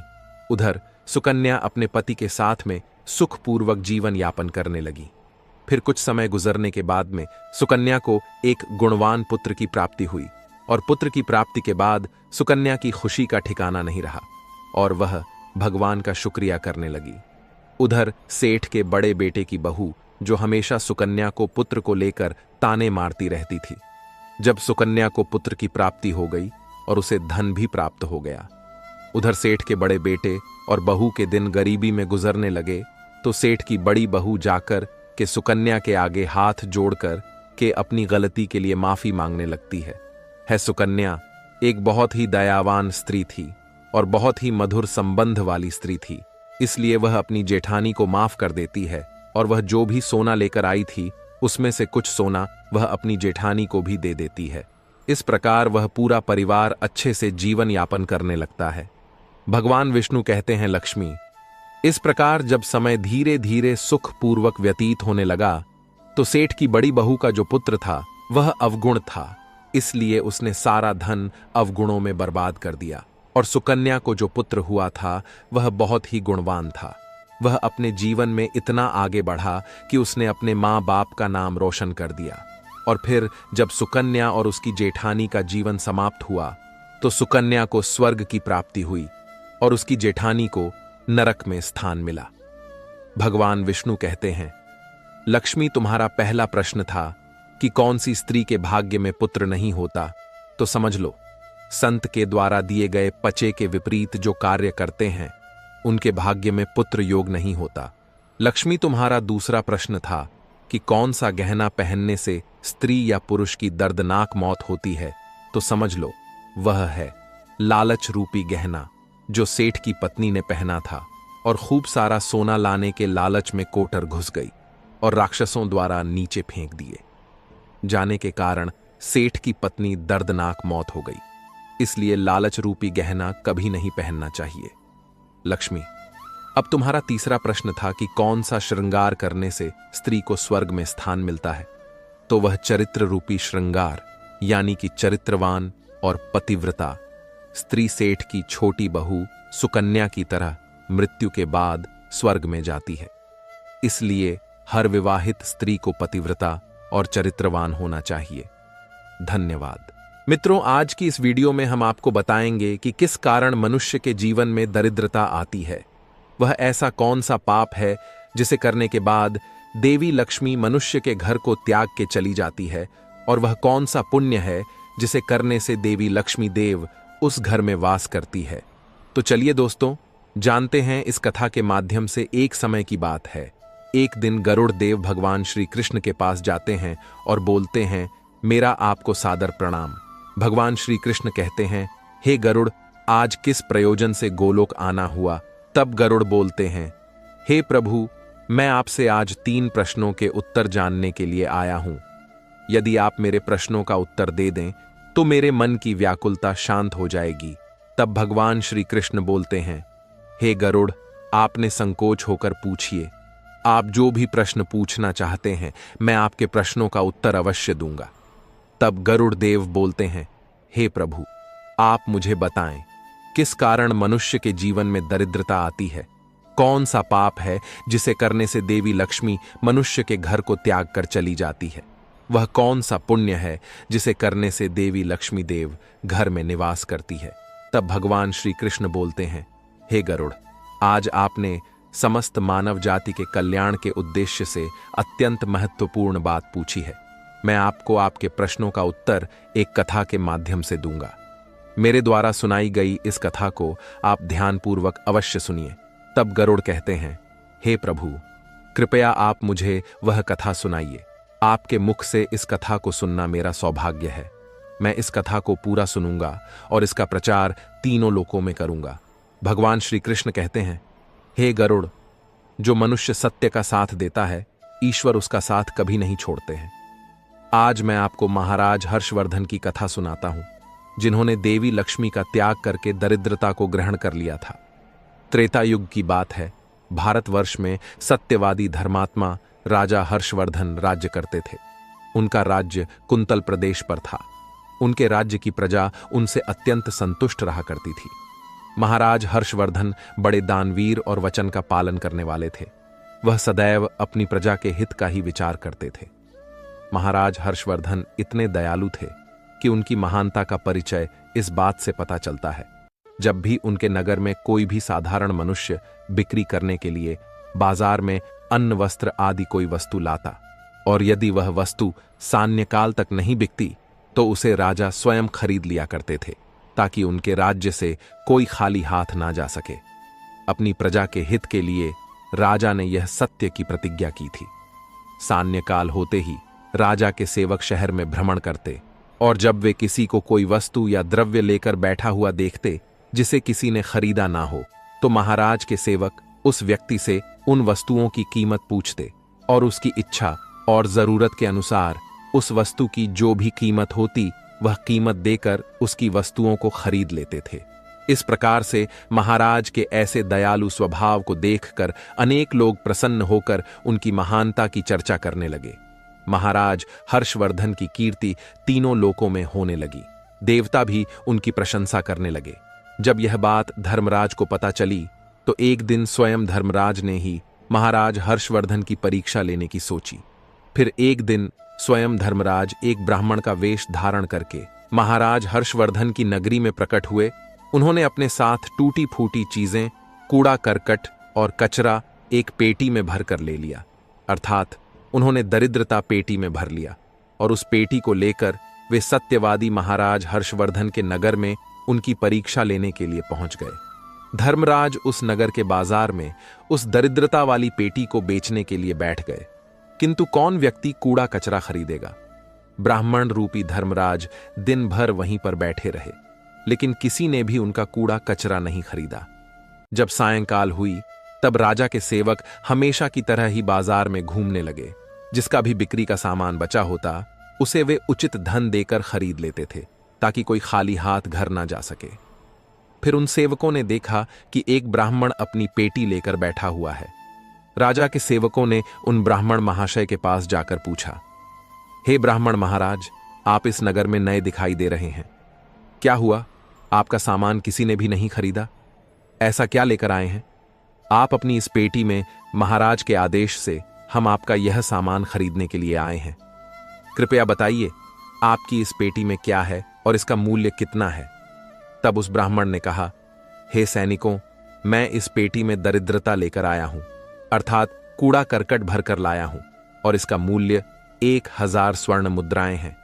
उधर सुकन्या अपने पति के साथ में सुखपूर्वक जीवन यापन करने लगी। फिर कुछ समय गुजरने के बाद में सुकन्या को एक गुणवान पुत्र की प्राप्ति हुई और पुत्र की प्राप्ति के बाद सुकन्या की खुशी का ठिकाना नहीं रहा और वह भगवान का शुक्रिया करने लगी। उधर सेठ के बड़े बेटे की बहू, जो हमेशा सुकन्या को पुत्र को लेकर ताने मारती रहती थी, जब सुकन्या को पुत्र की प्राप्ति हो गई और उसे धन भी प्राप्त हो गया, उधर सेठ के बड़े बेटे और बहू के दिन गरीबी में गुजरने लगे तो सेठ की बड़ी बहू जाकर के सुकन्या के आगे हाथ जोड़कर के अपनी गलती के लिए माफी मांगने लगती है। सुकन्या एक बहुत ही दयावान स्त्री थी और बहुत ही मधुर संबंध वाली स्त्री थी, इसलिए वह अपनी जेठानी को माफ कर देती है और वह जो भी सोना लेकर आई थी उसमें से कुछ सोना वह अपनी जेठानी को भी दे देती है। इस प्रकार वह पूरा परिवार अच्छे से जीवन यापन करने लगता है। भगवान विष्णु कहते हैं, लक्ष्मी, इस प्रकार जब समय धीरे धीरे सुखपूर्वक व्यतीत होने लगा तो सेठ की बड़ी बहू का जो पुत्र था वह अवगुण था, इसलिए उसने सारा धन अवगुणों में बर्बाद कर दिया, और सुकन्या को जो पुत्र हुआ था वह बहुत ही गुणवान था। वह अपने जीवन में इतना आगे बढ़ा कि उसने अपने माँ बाप का नाम रोशन कर दिया, और फिर जब सुकन्या और उसकी जेठानी का जीवन समाप्त हुआ तो सुकन्या को स्वर्ग की प्राप्ति हुई और उसकी जेठानी को नरक में स्थान मिला। भगवान विष्णु कहते हैं, लक्ष्मी, तुम्हारा पहला प्रश्न था कि कौन सी स्त्री के भाग्य में पुत्र नहीं होता, तो समझ लो, संत के द्वारा दिए गए पचे के विपरीत जो कार्य करते हैं उनके भाग्य में पुत्र योग नहीं होता। लक्ष्मी, तुम्हारा दूसरा प्रश्न था कि कौन सा गहना पहनने से स्त्री या पुरुष की दर्दनाक मौत होती है, तो समझ लो, वह है लालच रूपी गहना जो सेठ की पत्नी ने पहना था और खूब सारा सोना लाने के लालच में कोटर घुस गई और राक्षसों द्वारा नीचे फेंक दिए जाने के कारण सेठ की पत्नी दर्दनाक मौत हो गई। इसलिए लालच रूपी गहना कभी नहीं पहनना चाहिए। लक्ष्मी, अब तुम्हारा तीसरा प्रश्न था कि कौन सा श्रृंगार करने से स्त्री को स्वर्ग में स्थान मिलता है, तो वह चरित्र रूपी श्रृंगार यानी कि चरित्रवान और पतिव्रता स्त्री सेठ की छोटी बहू सुकन्या की तरह मृत्यु के बाद स्वर्ग में जाती है। इसलिए हर विवाहित स्त्री को पतिव्रता और चरित्रवान होना चाहिए। धन्यवाद। मित्रों, आज की इस वीडियो में हम आपको बताएंगे कि किस कारण मनुष्य के जीवन में दरिद्रता आती है। वह ऐसा कौन सा पाप है जिसे करने के बाद देवी लक्ष्मी मनुष्य के घर को त्याग के चली जाती है, और वह कौन सा पुण्य है जिसे करने से देवी लक्ष्मी देव उस घर में वास करती है। तो चलिए दोस्तों, जानते हैं इस कथा के माध्यम से। एक समय की बात है, एक दिन गरुड़ देव भगवान श्री कृष्ण के पास जाते हैं और बोलते हैं, मेरा आपको सादर प्रणाम। भगवान श्री कृष्ण कहते हैं, हे गरुड़, आज किस प्रयोजन से गोलोक आना हुआ? तब गरुड़ बोलते हैं, हे प्रभु, मैं आपसे आज 3 प्रश्नों के उत्तर जानने के लिए आया हूं। यदि आप मेरे प्रश्नों का उत्तर दे दें तो मेरे मन की व्याकुलता शांत हो जाएगी। तब भगवान श्री कृष्ण बोलते हैं, हे गरुड़, आपने संकोच होकर पूछिए। आप जो भी प्रश्न पूछना चाहते हैं मैं आपके प्रश्नों का उत्तर अवश्य दूंगा। तब गरुड़ देव बोलते हैं, हे प्रभु, आप मुझे बताएं, किस कारण मनुष्य के जीवन में दरिद्रता आती है? कौन सा पाप है जिसे करने से देवी लक्ष्मी मनुष्य के घर को त्याग कर चली जाती है? वह कौन सा पुण्य है जिसे करने से देवी लक्ष्मी देव घर में निवास करती है? तब भगवान श्री कृष्ण बोलते हैं, हे गरुड़, आज आपने समस्त मानव जाति के कल्याण के उद्देश्य से अत्यंत महत्वपूर्ण बात पूछी है। मैं आपको आपके प्रश्नों का उत्तर एक कथा के माध्यम से दूंगा। मेरे द्वारा सुनाई गई इस कथा को आप ध्यानपूर्वक अवश्य सुनिए। तब गरुड़ कहते हैं, हे प्रभु, कृपया आप मुझे वह कथा सुनाइए। आपके मुख से इस कथा को सुनना मेरा सौभाग्य है। मैं इस कथा को पूरा सुनूंगा और इसका प्रचार तीनों लोकों में करूंगा। भगवान श्री कृष्ण कहते हैं, हे गरुड़, जो मनुष्य सत्य का साथ देता है, ईश्वर उसका साथ कभी नहीं छोड़ते हैं। आज मैं आपको महाराज हर्षवर्धन की कथा सुनाता हूं, जिन्होंने देवी लक्ष्मी का त्याग करके दरिद्रता को ग्रहण कर लिया था। त्रेता युग की बात है। भारतवर्ष में सत्यवादी धर्मात्मा राजा हर्षवर्धन राज्य करते थे। उनका राज्य कुंतल प्रदेश पर था। उनके राज्य की प्रजा उनसे अत्यंत संतुष्ट रहा करती थी। महाराज हर्षवर्धन बड़े दानवीर और वचन का पालन करने वाले थे। वह सदैव अपनी प्रजा के हित का ही विचार करते थे। महाराज हर्षवर्धन इतने दयालु थे कि उनकी महानता का परिचय इस बात से पता चलता है, जब भी उनके नगर में कोई भी साधारण मनुष्य बिक्री करने के लिए बाजार में अन्न वस्त्र आदि कोई वस्तु लाता, और यदि वह वस्तु सान्यकाल तक नहीं बिकती तो उसे राजा स्वयं खरीद लिया करते थे, ताकि उनके राज्य से कोई खाली हाथ ना जा सके। अपनी प्रजा के हित के लिए राजा ने यह सत्य की प्रतिज्ञा की थी। सान्यकाल होते ही राजा के सेवक शहर में भ्रमण करते, और जब वे किसी को कोई वस्तु या द्रव्य लेकर बैठा हुआ देखते जिसे किसी ने खरीदा ना हो, तो महाराज के सेवक उस व्यक्ति से उन वस्तुओं की कीमत पूछते और उसकी इच्छा और जरूरत के अनुसार उस वस्तु की जो भी कीमत होती वह कीमत देकर उसकी वस्तुओं को खरीद लेते थे। इस प्रकार से महाराज के ऐसे दयालु स्वभाव को देखकर अनेक लोग प्रसन्न होकर उनकी महानता की चर्चा करने लगे। महाराज हर्षवर्धन की कीर्ति तीनों लोकों में होने लगी। देवता भी उनकी प्रशंसा करने लगे। जब यह बात धर्मराज को पता चली तो एक दिन स्वयं धर्मराज ने ही महाराज हर्षवर्धन की परीक्षा लेने की सोची। फिर एक दिन स्वयं धर्मराज एक ब्राह्मण का वेश धारण करके महाराज हर्षवर्धन की नगरी में प्रकट हुए। उन्होंने अपने साथ टूटी फूटी चीजें, कूड़ा करकट और कचरा एक पेटी में भर कर ले लिया, अर्थात उन्होंने दरिद्रता पेटी में भर लिया, और उस पेटी को लेकर वे सत्यवादी महाराज हर्षवर्धन के नगर में उनकी परीक्षा लेने के लिए पहुंच गए। धर्मराज उस नगर के बाजार में उस दरिद्रता वाली पेटी को बेचने के लिए बैठ गए, किंतु कौन व्यक्ति कूड़ा कचरा खरीदेगा। ब्राह्मण रूपी धर्मराज दिन भर वहीं पर बैठे रहे, लेकिन किसी ने भी उनका कूड़ा कचरा नहीं खरीदा। जब सायंकाल हुई तब राजा के सेवक हमेशा की तरह ही बाजार में घूमने लगे। जिसका भी बिक्री का सामान बचा होता उसे वे उचित धन देकर खरीद लेते थे, ताकि कोई खाली हाथ घर ना जा सके। फिर उन सेवकों ने देखा कि एक ब्राह्मण अपनी पेटी लेकर बैठा हुआ है। राजा के सेवकों ने उन ब्राह्मण महाशय के पास जाकर पूछा, हे ब्राह्मण महाराज, आप इस नगर में नए दिखाई दे रहे हैं, क्या हुआ? आपका सामान किसी ने भी नहीं खरीदा? ऐसा क्या लेकर आए हैं? आप अपनी इस पेटी में महाराज के आदेश से हम आपका यह सामान खरीदने के लिए आए हैं। कृपया बताइए, आपकी इस पेटी में क्या है और इसका मूल्य कितना है? तब उस ब्राह्मण ने कहा, हे सैनिकों, मैं इस पेटी में दरिद्रता लेकर आया हूं, अर्थात कूड़ा करकट भरकर लाया हूं, और इसका मूल्य 1000 स्वर्ण मुद्राएं हैं।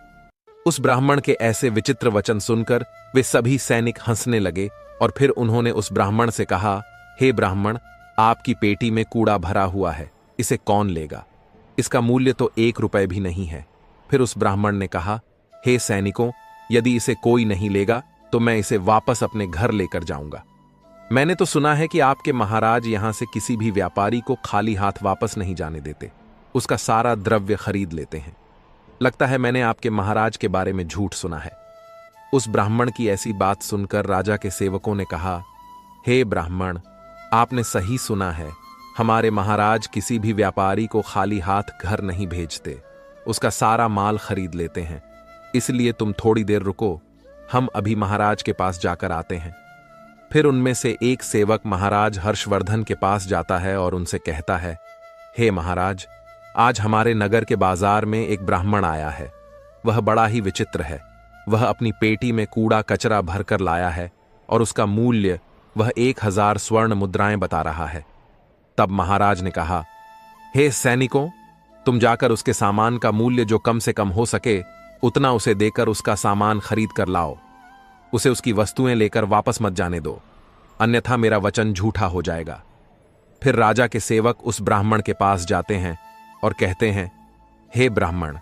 उस ब्राह्मण के ऐसे विचित्र वचन सुनकर वे सभी सैनिक हंसने लगे, और फिर उन्होंने उस ब्राह्मण से कहा, हे ब्राह्मण, आपकी पेटी में कूड़ा भरा हुआ है, इसे कौन लेगा? इसका मूल्य तो 1 रुपए भी नहीं है। फिर उस ब्राह्मण ने कहा, हे सैनिकों, यदि इसे कोई नहीं लेगा तो मैं इसे वापस अपने घर लेकर जाऊंगा। मैंने तो सुना है कि आपके महाराज यहां से किसी भी व्यापारी को खाली हाथ वापस नहीं जाने देते, उसका सारा द्रव्य खरीद लेते हैं। लगता है मैंने आपके महाराज के बारे में झूठ सुना है। उस ब्राह्मण की ऐसी बात सुनकर राजा के सेवकों ने कहा, हे ब्राह्मण, आपने सही सुना है, हमारे महाराज किसी भी व्यापारी को खाली हाथ घर नहीं भेजते, उसका सारा माल खरीद लेते हैं। इसलिए तुम थोड़ी देर रुको, हम अभी महाराज के पास जाकर आते हैं। फिर उनमें से एक सेवक महाराज हर्षवर्धन के पास जाता है और उनसे कहता है, हे महाराज, आज हमारे नगर के बाजार में एक ब्राह्मण आया है। वह बड़ा ही विचित्र है। वह अपनी पेटी में कूड़ा कचरा भरकर लाया है और उसका मूल्य वह 1000 स्वर्ण मुद्राएं बता रहा है। तब महाराज ने कहा, हे सैनिकों, तुम जाकर उसके सामान का मूल्य जो कम से कम हो सके उतना उसे देकर उसका सामान खरीद कर लाओ। उसे उसकी वस्तुएं लेकर वापस मत जाने दो, अन्यथा मेरा वचन झूठा हो जाएगा। फिर राजा के सेवक उस ब्राह्मण के पास जाते हैं और कहते हैं, हे ब्राह्मण,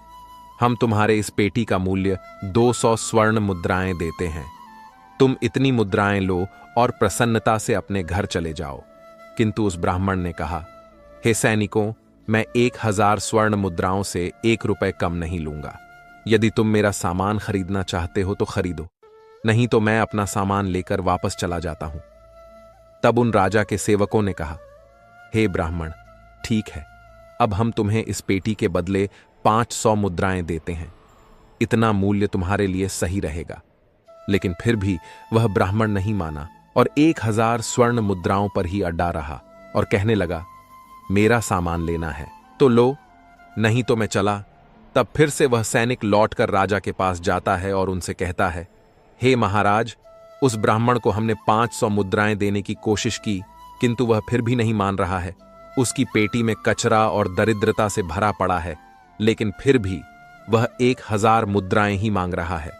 हम तुम्हारे इस पेटी का मूल्य 200 स्वर्ण मुद्राएं देते हैं। तुम इतनी मुद्राएं लो और प्रसन्नता से अपने घर चले जाओ। किंतु उस ब्राह्मण ने कहा, हे सैनिकों, मैं 1000 स्वर्ण मुद्राओं से 1 रुपए कम नहीं लूंगा। यदि तुम मेरा सामान खरीदना चाहते हो तो खरीदो, नहीं तो मैं अपना सामान लेकर वापस चला जाता हूं। तब उन राजा के सेवकों ने कहा, हे ब्राह्मण, ठीक है, अब हम तुम्हें इस पेटी के बदले 500 मुद्राएं देते हैं। इतना मूल्य तुम्हारे लिए सही रहेगा। लेकिन फिर भी वह ब्राह्मण नहीं माना और 1000 स्वर्ण मुद्राओं पर ही अड्डा रहा और कहने लगा, मेरा सामान लेना है तो लो, नहीं तो मैं चला। तब फिर से वह सैनिक लौटकर राजा के पास जाता है और उनसे कहता है, हे महाराज, उस ब्राह्मण को हमने 500 मुद्राएं देने की कोशिश की, किंतु वह फिर भी नहीं मान रहा है। उसकी पेटी में कचरा और दरिद्रता से भरा पड़ा है, लेकिन फिर भी वह 1000 मुद्राएं ही मांग रहा है।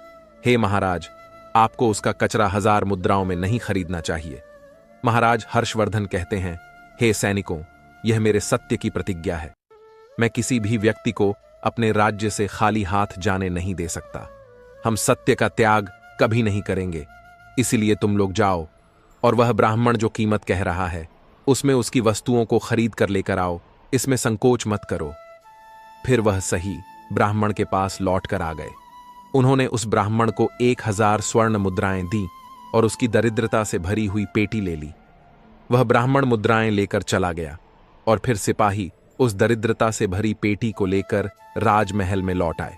हे महाराज, आपको उसका कचरा 1000 मुद्राओं में नहीं खरीदना चाहिए। महाराज हर्षवर्धन कहते हैं, हे सैनिकों, यह मेरे सत्य की प्रतिज्ञा है। मैं किसी भी व्यक्ति को अपने राज्य से खाली हाथ जाने नहीं दे सकता। हम सत्य का त्याग कभी नहीं करेंगे। इसीलिए तुम लोग जाओ और वह ब्राह्मण जो कीमत कह रहा है उसमें उसकी वस्तुओं को खरीद कर लेकर आओ, इसमें संकोच मत करो। फिर वह सही ब्राह्मण के पास लौट कर आ गए। उन्होंने उस ब्राह्मण को 1000 स्वर्ण मुद्राएं दी और उसकी दरिद्रता से भरी हुई पेटी ले ली। वह ब्राह्मण मुद्राएं लेकर चला गया और फिर सिपाही उस दरिद्रता से भरी पेटी को लेकर राजमहल में लौट आए।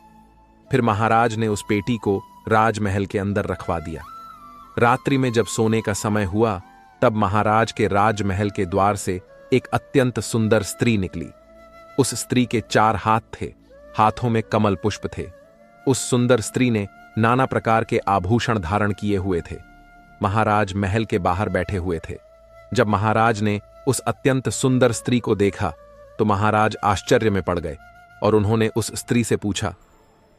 फिर महाराज ने उस पेटी को राजमहल के अंदर रखवा दिया। रात्रि में जब सोने का समय हुआ, तब महाराज के राजमहल के द्वार से एक अत्यंत सुंदर स्त्री निकली। उस स्त्री के 4 हाथ थे, हाथों में कमल पुष्प थे। उस सुंदर स्त्री ने नाना प्रकार के आभूषण धारण किए हुए थे। महाराज महल के बाहर बैठे हुए थे। जब महाराज ने उस अत्यंत सुंदर स्त्री को देखा तो महाराज आश्चर्य में पड़ गए और उन्होंने उस स्त्री से पूछा,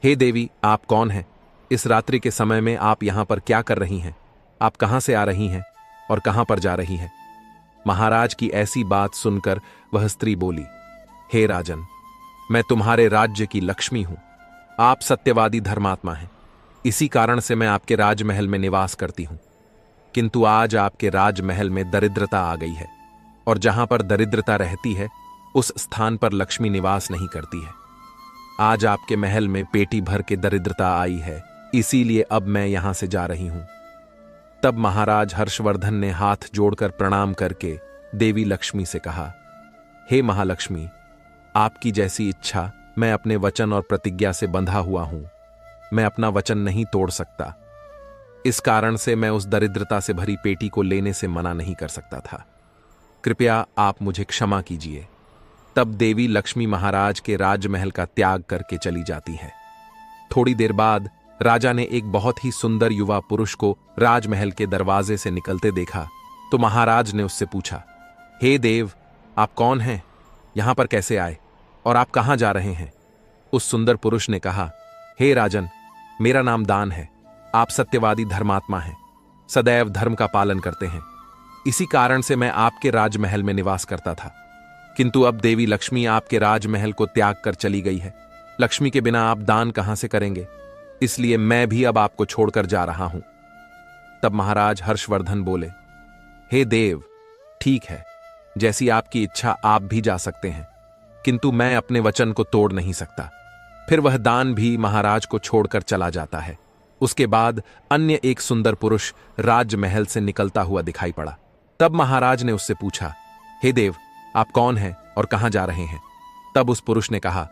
हे देवी, आप कौन हैं? इस रात्रि के समय में आप यहां पर क्या कर रही हैं? आप कहां से आ रही हैं और कहां पर जा रही हैं? महाराज की ऐसी बात सुनकर वह स्त्री बोली, हे राजन, मैं तुम्हारे राज्य की लक्ष्मी हूं। आप सत्यवादी धर्मात्मा हैं, इसी कारण से मैं आपके राजमहल में निवास करती हूं। किंतु आज आपके राजमहल में दरिद्रता आ गई है और जहां पर दरिद्रता रहती है उस स्थान पर लक्ष्मी निवास नहीं करती है। आज आपके महल में पेटी भर के दरिद्रता आई है, इसीलिए अब मैं यहां से जा रही हूं। तब महाराज हर्षवर्धन ने हाथ जोड़कर प्रणाम करके देवी लक्ष्मी से कहा, हे महालक्ष्मी, आपकी जैसी इच्छा, मैं अपने वचन और प्रतिज्ञा से बंधा हुआ हूं। मैं अपना वचन नहीं तोड़ सकता। इस कारण से मैं उस दरिद्रता से भरी पेटी को लेने से मना नहीं कर सकता था। कृपया आप मुझे क्षमा कीजिए। तब देवी लक्ष्मी महाराज के राजमहल का त्याग करके चली जाती है। थोड़ी देर बाद राजा ने एक बहुत ही सुंदर युवा पुरुष को राजमहल के दरवाजे से निकलते देखा तो महाराज ने उससे पूछा, हे देव, आप कौन हैं? यहां पर कैसे आए और आप कहां जा रहे हैं? उस सुंदर पुरुष ने कहा, हे राजन, मेरा नाम दान है। आप सत्यवादी धर्मात्मा हैं, सदैव धर्म का पालन करते हैं। इसी कारण से मैं आपके राजमहल में निवास करता था। किंतु अब देवी लक्ष्मी आपके राजमहल को त्याग कर चली गई है। लक्ष्मी के बिना आप दान कहां से करेंगे? इसलिए मैं भी अब आपको छोड़कर जा रहा हूं। तब महाराज हर्षवर्धन बोले, हे देव, ठीक है, जैसी आपकी इच्छा आप भी जा सकते हैं, किंतु मैं अपने वचन को तोड़ नहीं सकता। फिर वह दान भी महाराज को छोड़कर चला जाता है। उसके बाद अन्य एक सुंदर पुरुष राजमहल से निकलता हुआ दिखाई पड़ा। तब महाराज ने उससे पूछा, हे देव, आप कौन हैं और कहां जा रहे हैं? तब उस पुरुष ने कहा,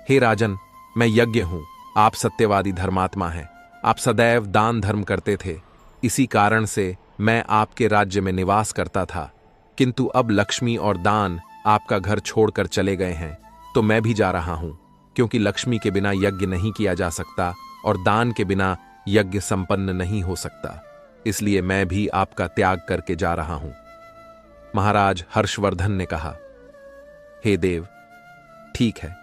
हे राजन, मैं यज्ञ हूं। आप सत्यवादी धर्मात्मा हैं। आप सदैव दान धर्म करते थे, इसी कारण से मैं आपके राज्य में निवास करता था। किंतु अब लक्ष्मी और दान आपका घर छोड़कर चले गए हैं, तो मैं भी जा रहा हूं, क्योंकि लक्ष्मी के बिना यज्ञ नहीं किया जा सकता और दान के बिना यज्ञ संपन्न नहीं हो सकता। इसलिए मैं भी आपका त्याग करके जा रहा हूं। महाराज हर्षवर्धन ने कहा, हे देव, ठीक है,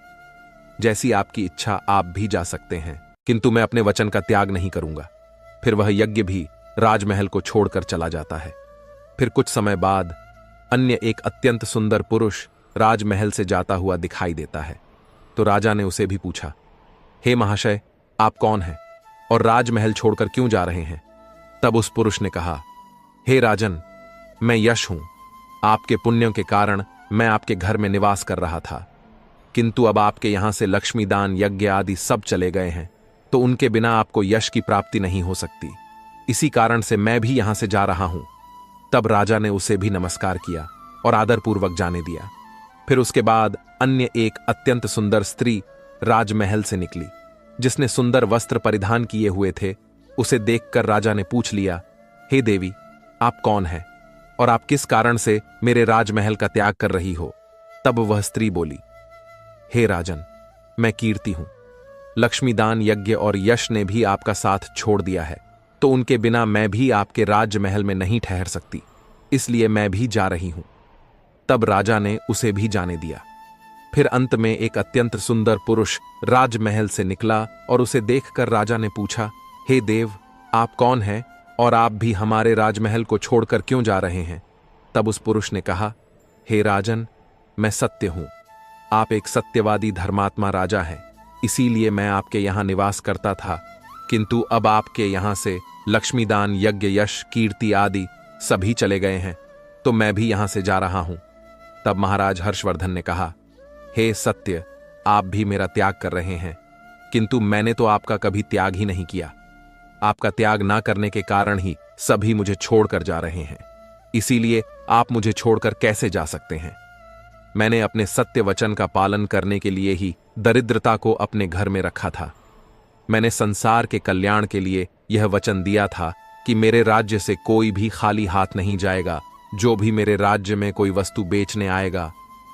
जैसी आपकी इच्छा आप भी जा सकते हैं, किंतु मैं अपने वचन का त्याग नहीं करूंगा। फिर वह यज्ञ भी राजमहल को छोड़कर चला जाता है। फिर कुछ समय बाद अन्य एक अत्यंत सुंदर पुरुष राजमहल से जाता हुआ दिखाई देता है। तो राजा ने उसे भी पूछा, हे महाशय, आप कौन हैं और राजमहल छोड़कर क्यों जा रहे हैं? तब उस पुरुष ने कहा, हे राजन, मैं यश हूं। आपके पुण्यों के कारण मैं आपके घर में निवास कर रहा था, किंतु अब आपके यहां से लक्ष्मीदान यज्ञ आदि सब चले गए हैं, तो उनके बिना आपको यश की प्राप्ति नहीं हो सकती। इसी कारण से मैं भी यहां से जा रहा हूं। तब राजा ने उसे भी नमस्कार किया और आदरपूर्वक जाने दिया। फिर उसके बाद अन्य एक अत्यंत सुंदर स्त्री राजमहल से निकली, जिसने सुंदर वस्त्र परिधान किए हुए थे। उसे देखकर राजा ने पूछ लिया, हे देवी, आप कौन हैं और आप किस कारण से मेरे राजमहल का त्याग कर रही हो? तब वह स्त्री बोली, हे राजन, मैं कीर्ति हूं। लक्ष्मीदान यज्ञ और यश ने भी आपका साथ छोड़ दिया है, तो उनके बिना मैं भी आपके राजमहल में नहीं ठहर सकती, इसलिए मैं भी जा रही हूं। तब राजा ने उसे भी जाने दिया। फिर अंत में एक अत्यंत सुंदर पुरुष राजमहल से निकला और उसे देखकर राजा ने पूछा, हे देव, आप कौन हैं और आप भी हमारे राजमहल को छोड़कर क्यों जा रहे हैं? तब उस पुरुष ने कहा, हे राजन, मैं सत्य हूं। आप एक सत्यवादी धर्मात्मा राजा हैं, इसीलिए मैं आपके यहां निवास करता था, किंतु अब आपके यहां से लक्ष्मीदान यज्ञ यश कीर्ति आदि सभी चले गए हैं, तो मैं भी यहां से जा रहा हूं। तब महाराज हर्षवर्धन ने कहा, हे सत्य, आप भी मेरा त्याग कर रहे हैं, किंतु मैंने तो आपका कभी त्याग ही नहीं किया। आपका त्याग ना करने के कारण ही सभी मुझे छोड़कर जा रहे हैं, इसीलिए आप मुझे छोड़कर कैसे जा सकते हैं? मैंने अपने सत्य वचन का पालन करने के लिए ही दरिद्रता को अपने घर में रखा था। मैंने संसार के कल्याण के लिए यह वचन दिया था कि मेरे राज्य से कोई भी खाली हाथ नहीं जाएगा। जो भी मेरे राज्य में कोई वस्तु बेचने आएगा,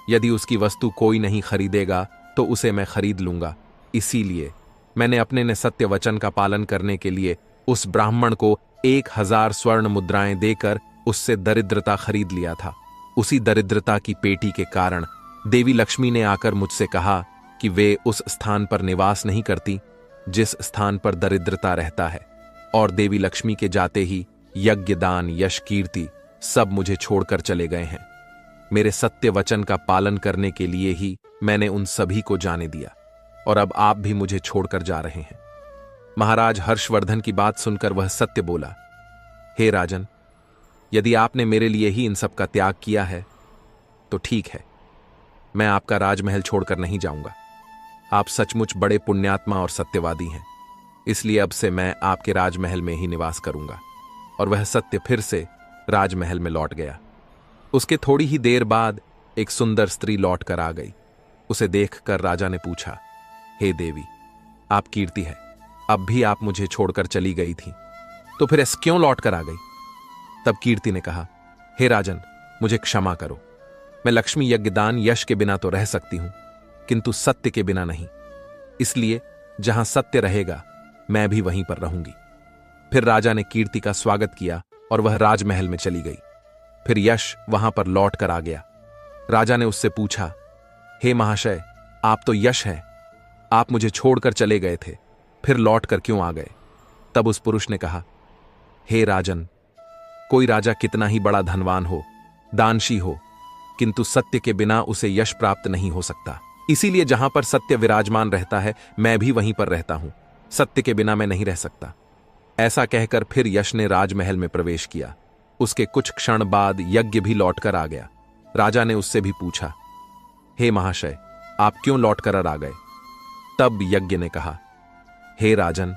यदि उसकी वस्तु कोई नहीं खरीदेगा तो उसे मैं खरीद लूंगा। इसीलिए मैंने अपने ने सत्य वचन का पालन करने के लिए उस ब्राह्मण को 1000 स्वर्ण मुद्राएं देकर उससे दरिद्रता खरीद लिया था। उसी दरिद्रता की पेटी के कारण देवी लक्ष्मी ने आकर मुझसे कहा कि वे उस स्थान पर निवास नहीं करती जिस स्थान पर दरिद्रता रहता है, और देवी लक्ष्मी के जाते ही यज्ञ दान यश कीर्ति सब मुझे छोड़कर चले गए हैं। मेरे सत्य वचन का पालन करने के लिए ही मैंने उन सभी को जाने दिया, और अब आप भी मुझे छोड़कर जा रहे हैं। महाराज हर्षवर्धन की बात सुनकर वह सत्य बोला, हे राजन, यदि आपने मेरे लिए ही इन सब का त्याग किया है तो ठीक है, मैं आपका राजमहल छोड़कर नहीं जाऊंगा। आप सचमुच बड़े पुण्यात्मा और सत्यवादी हैं, इसलिए अब से मैं आपके राजमहल में ही निवास करूंगा। और वह सत्य फिर से राजमहल में लौट गया। उसके थोड़ी ही देर बाद एक सुंदर स्त्री लौट कर आ गई। उसे देखकर राजा ने पूछा, हे देवी, आप कीर्ति है, अब भी आप मुझे छोड़कर चली गई थी, तो फिर ऐसे क्यों लौट कर आ गई? तब कीर्ति ने कहा, हे राजन, मुझे क्षमा करो। मैं लक्ष्मी यज्ञदान यश के बिना तो रह सकती हूं, किंतु सत्य के बिना नहीं। इसलिए जहां सत्य रहेगा मैं भी वहीं पर रहूंगी। फिर राजा ने कीर्ति का स्वागत किया और वह राजमहल में चली गई। फिर यश वहां पर लौट कर आ गया। राजा ने उससे पूछा, हे महाशय, आप तो यश हैं, आप मुझे छोड़कर चले गए थे, फिर लौट कर क्यों आ गए? तब उस पुरुष ने कहा, हे राजन, कोई राजा कितना ही बड़ा धनवान हो, दानशी हो, किंतु सत्य के बिना उसे यश प्राप्त नहीं हो सकता। इसीलिए जहां पर सत्य विराजमान रहता है मैं भी वहीं पर रहता हूं। सत्य के बिना मैं नहीं रह सकता। ऐसा कहकर फिर यश ने राजमहल में प्रवेश किया। उसके कुछ क्षण बाद यज्ञ भी लौटकर आ गया। राजा ने उससे भी पूछा, हे महाशय, आप क्यों लौटकर आ गए? तब यज्ञ ने कहा, हे राजन,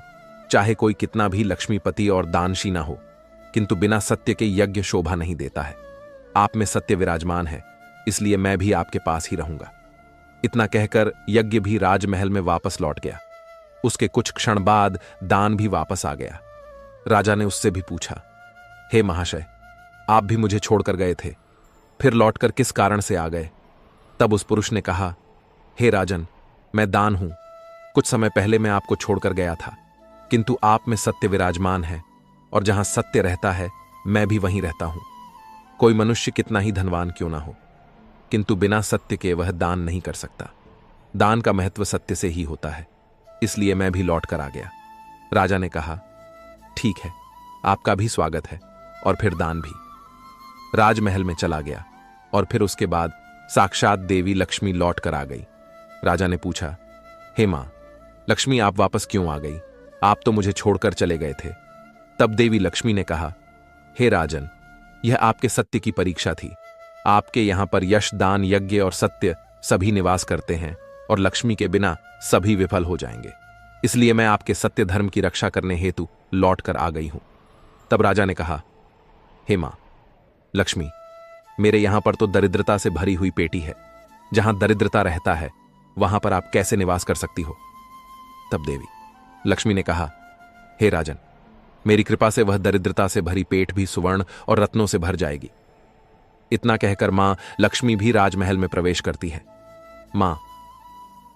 चाहे कोई कितना भी लक्ष्मीपति और दानशी ना हो, किंतु बिना सत्य के यज्ञ शोभा नहीं देता है। आप में सत्य विराजमान है, इसलिए मैं भी आपके पास ही रहूंगा। इतना कहकर यज्ञ भी राजमहल में वापस लौट गया। उसके कुछ क्षण बाद दान भी वापस आ गया। राजा ने उससे भी पूछा, हे महाशय, आप भी मुझे छोड़कर गए थे, फिर लौटकर किस कारण से आ गए? तब उस पुरुष ने कहा, हे राजन, मैं दान हूं। कुछ समय पहले मैं आपको छोड़कर गया था, किंतु आप में सत्य विराजमान है, और जहां सत्य रहता है मैं भी वहीं रहता हूं। कोई मनुष्य कितना ही धनवान क्यों ना हो, किंतु बिना सत्य के वह दान नहीं कर सकता। दान का महत्व सत्य से ही होता है, इसलिए मैं भी लौट कर आ गया। राजा ने कहा, ठीक है, आपका भी स्वागत है, और फिर दान भी। राजमहल में चला गया और फिर उसके बाद साक्षात देवी लक्ष्मी लौट कर आ गई। राजा ने पूछा, हे मां, लक्ष्मी आप वापस क्यों आ गई? आप तो मुझे छोड़कर चले गए थे। तब देवी लक्ष्मी ने कहा, हे राजन, यह आपके सत्य की परीक्षा थी। आपके यहां पर यश, दान, यज्ञ और सत्य सभी निवास करते हैं और लक्ष्मी के बिना सभी विफल हो जाएंगे। इसलिए मैं आपके सत्य धर्म की रक्षा करने हेतु लौट कर आ गई हूं। तब राजा ने कहा, हे मां लक्ष्मी, मेरे यहां पर तो दरिद्रता से भरी हुई पेटी है। जहां दरिद्रता रहता है वहां पर आप कैसे निवास कर सकती हो? तब देवी लक्ष्मी ने कहा, हे राजन, मेरी कृपा से वह दरिद्रता से भरी पेट भी सुवर्ण और रत्नों से भर जाएगी। इतना कहकर मां लक्ष्मी भी राजमहल में प्रवेश करती है। मां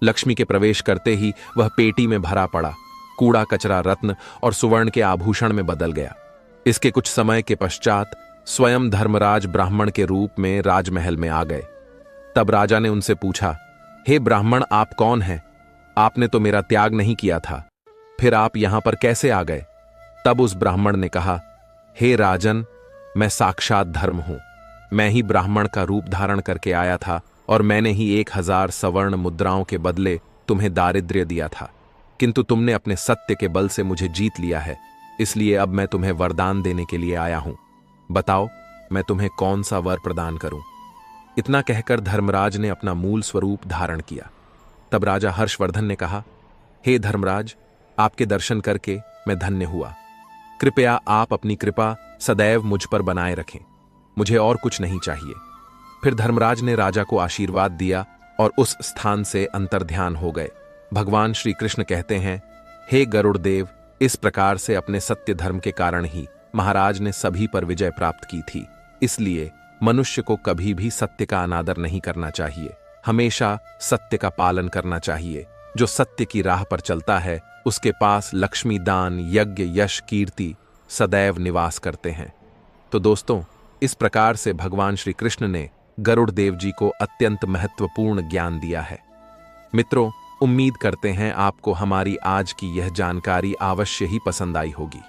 लक्ष्मी के प्रवेश करते ही वह पेटी में भरा पड़ा कूड़ा कचरा रत्न और सुवर्ण के आभूषण में बदल गया। इसके कुछ समय के पश्चात स्वयं धर्मराज ब्राह्मण के रूप में राजमहल में आ गए। तब राजा ने उनसे पूछा, हे ब्राह्मण, आप कौन हैं? आपने तो मेरा त्याग नहीं किया था, फिर आप यहां पर कैसे आ गए? तब उस ब्राह्मण ने कहा, हे राजन, मैं साक्षात धर्म हूं। मैं ही ब्राह्मण का रूप धारण करके आया था और मैंने ही 1000 सवर्ण मुद्राओं के बदले तुम्हें दारिद्र्य दिया था, किंतु तुमने अपने सत्य के बल से मुझे जीत लिया है। इसलिए अब मैं तुम्हें वरदान देने के लिए आया हूं। बताओ, मैं तुम्हें कौन सा वर प्रदान करूं? इतना कहकर धर्मराज ने अपना मूल स्वरूप धारण किया। तब राजा हर्षवर्धन ने कहा, हे धर्मराज, आपके दर्शन करके मैं धन्य हुआ। कृपया आप अपनी कृपा सदैव मुझ पर बनाए रखें। मुझे और कुछ नहीं चाहिए। फिर धर्मराज ने राजा को आशीर्वाद दिया और उस स्थान से अंतर्ध्यान हो गए। भगवान श्री कृष्ण कहते हैं, हे गरुड़ देव, इस प्रकार से अपने सत्य धर्म के कारण ही महाराज ने सभी पर विजय प्राप्त की थी। इसलिए मनुष्य को कभी भी सत्य का अनादर नहीं करना चाहिए। हमेशा सत्य का पालन करना चाहिए। जो सत्य की राह पर चलता है उसके पास लक्ष्मी, दान, यज्ञ, यश, कीर्ति सदैव निवास करते हैं। तो दोस्तों, इस प्रकार से भगवान श्री कृष्ण ने गरुड़ देव जी को अत्यंत महत्वपूर्ण ज्ञान दिया है। मित्रों, उम्मीद करते हैं आपको हमारी आज की यह जानकारी अवश्य ही पसंद आई होगी।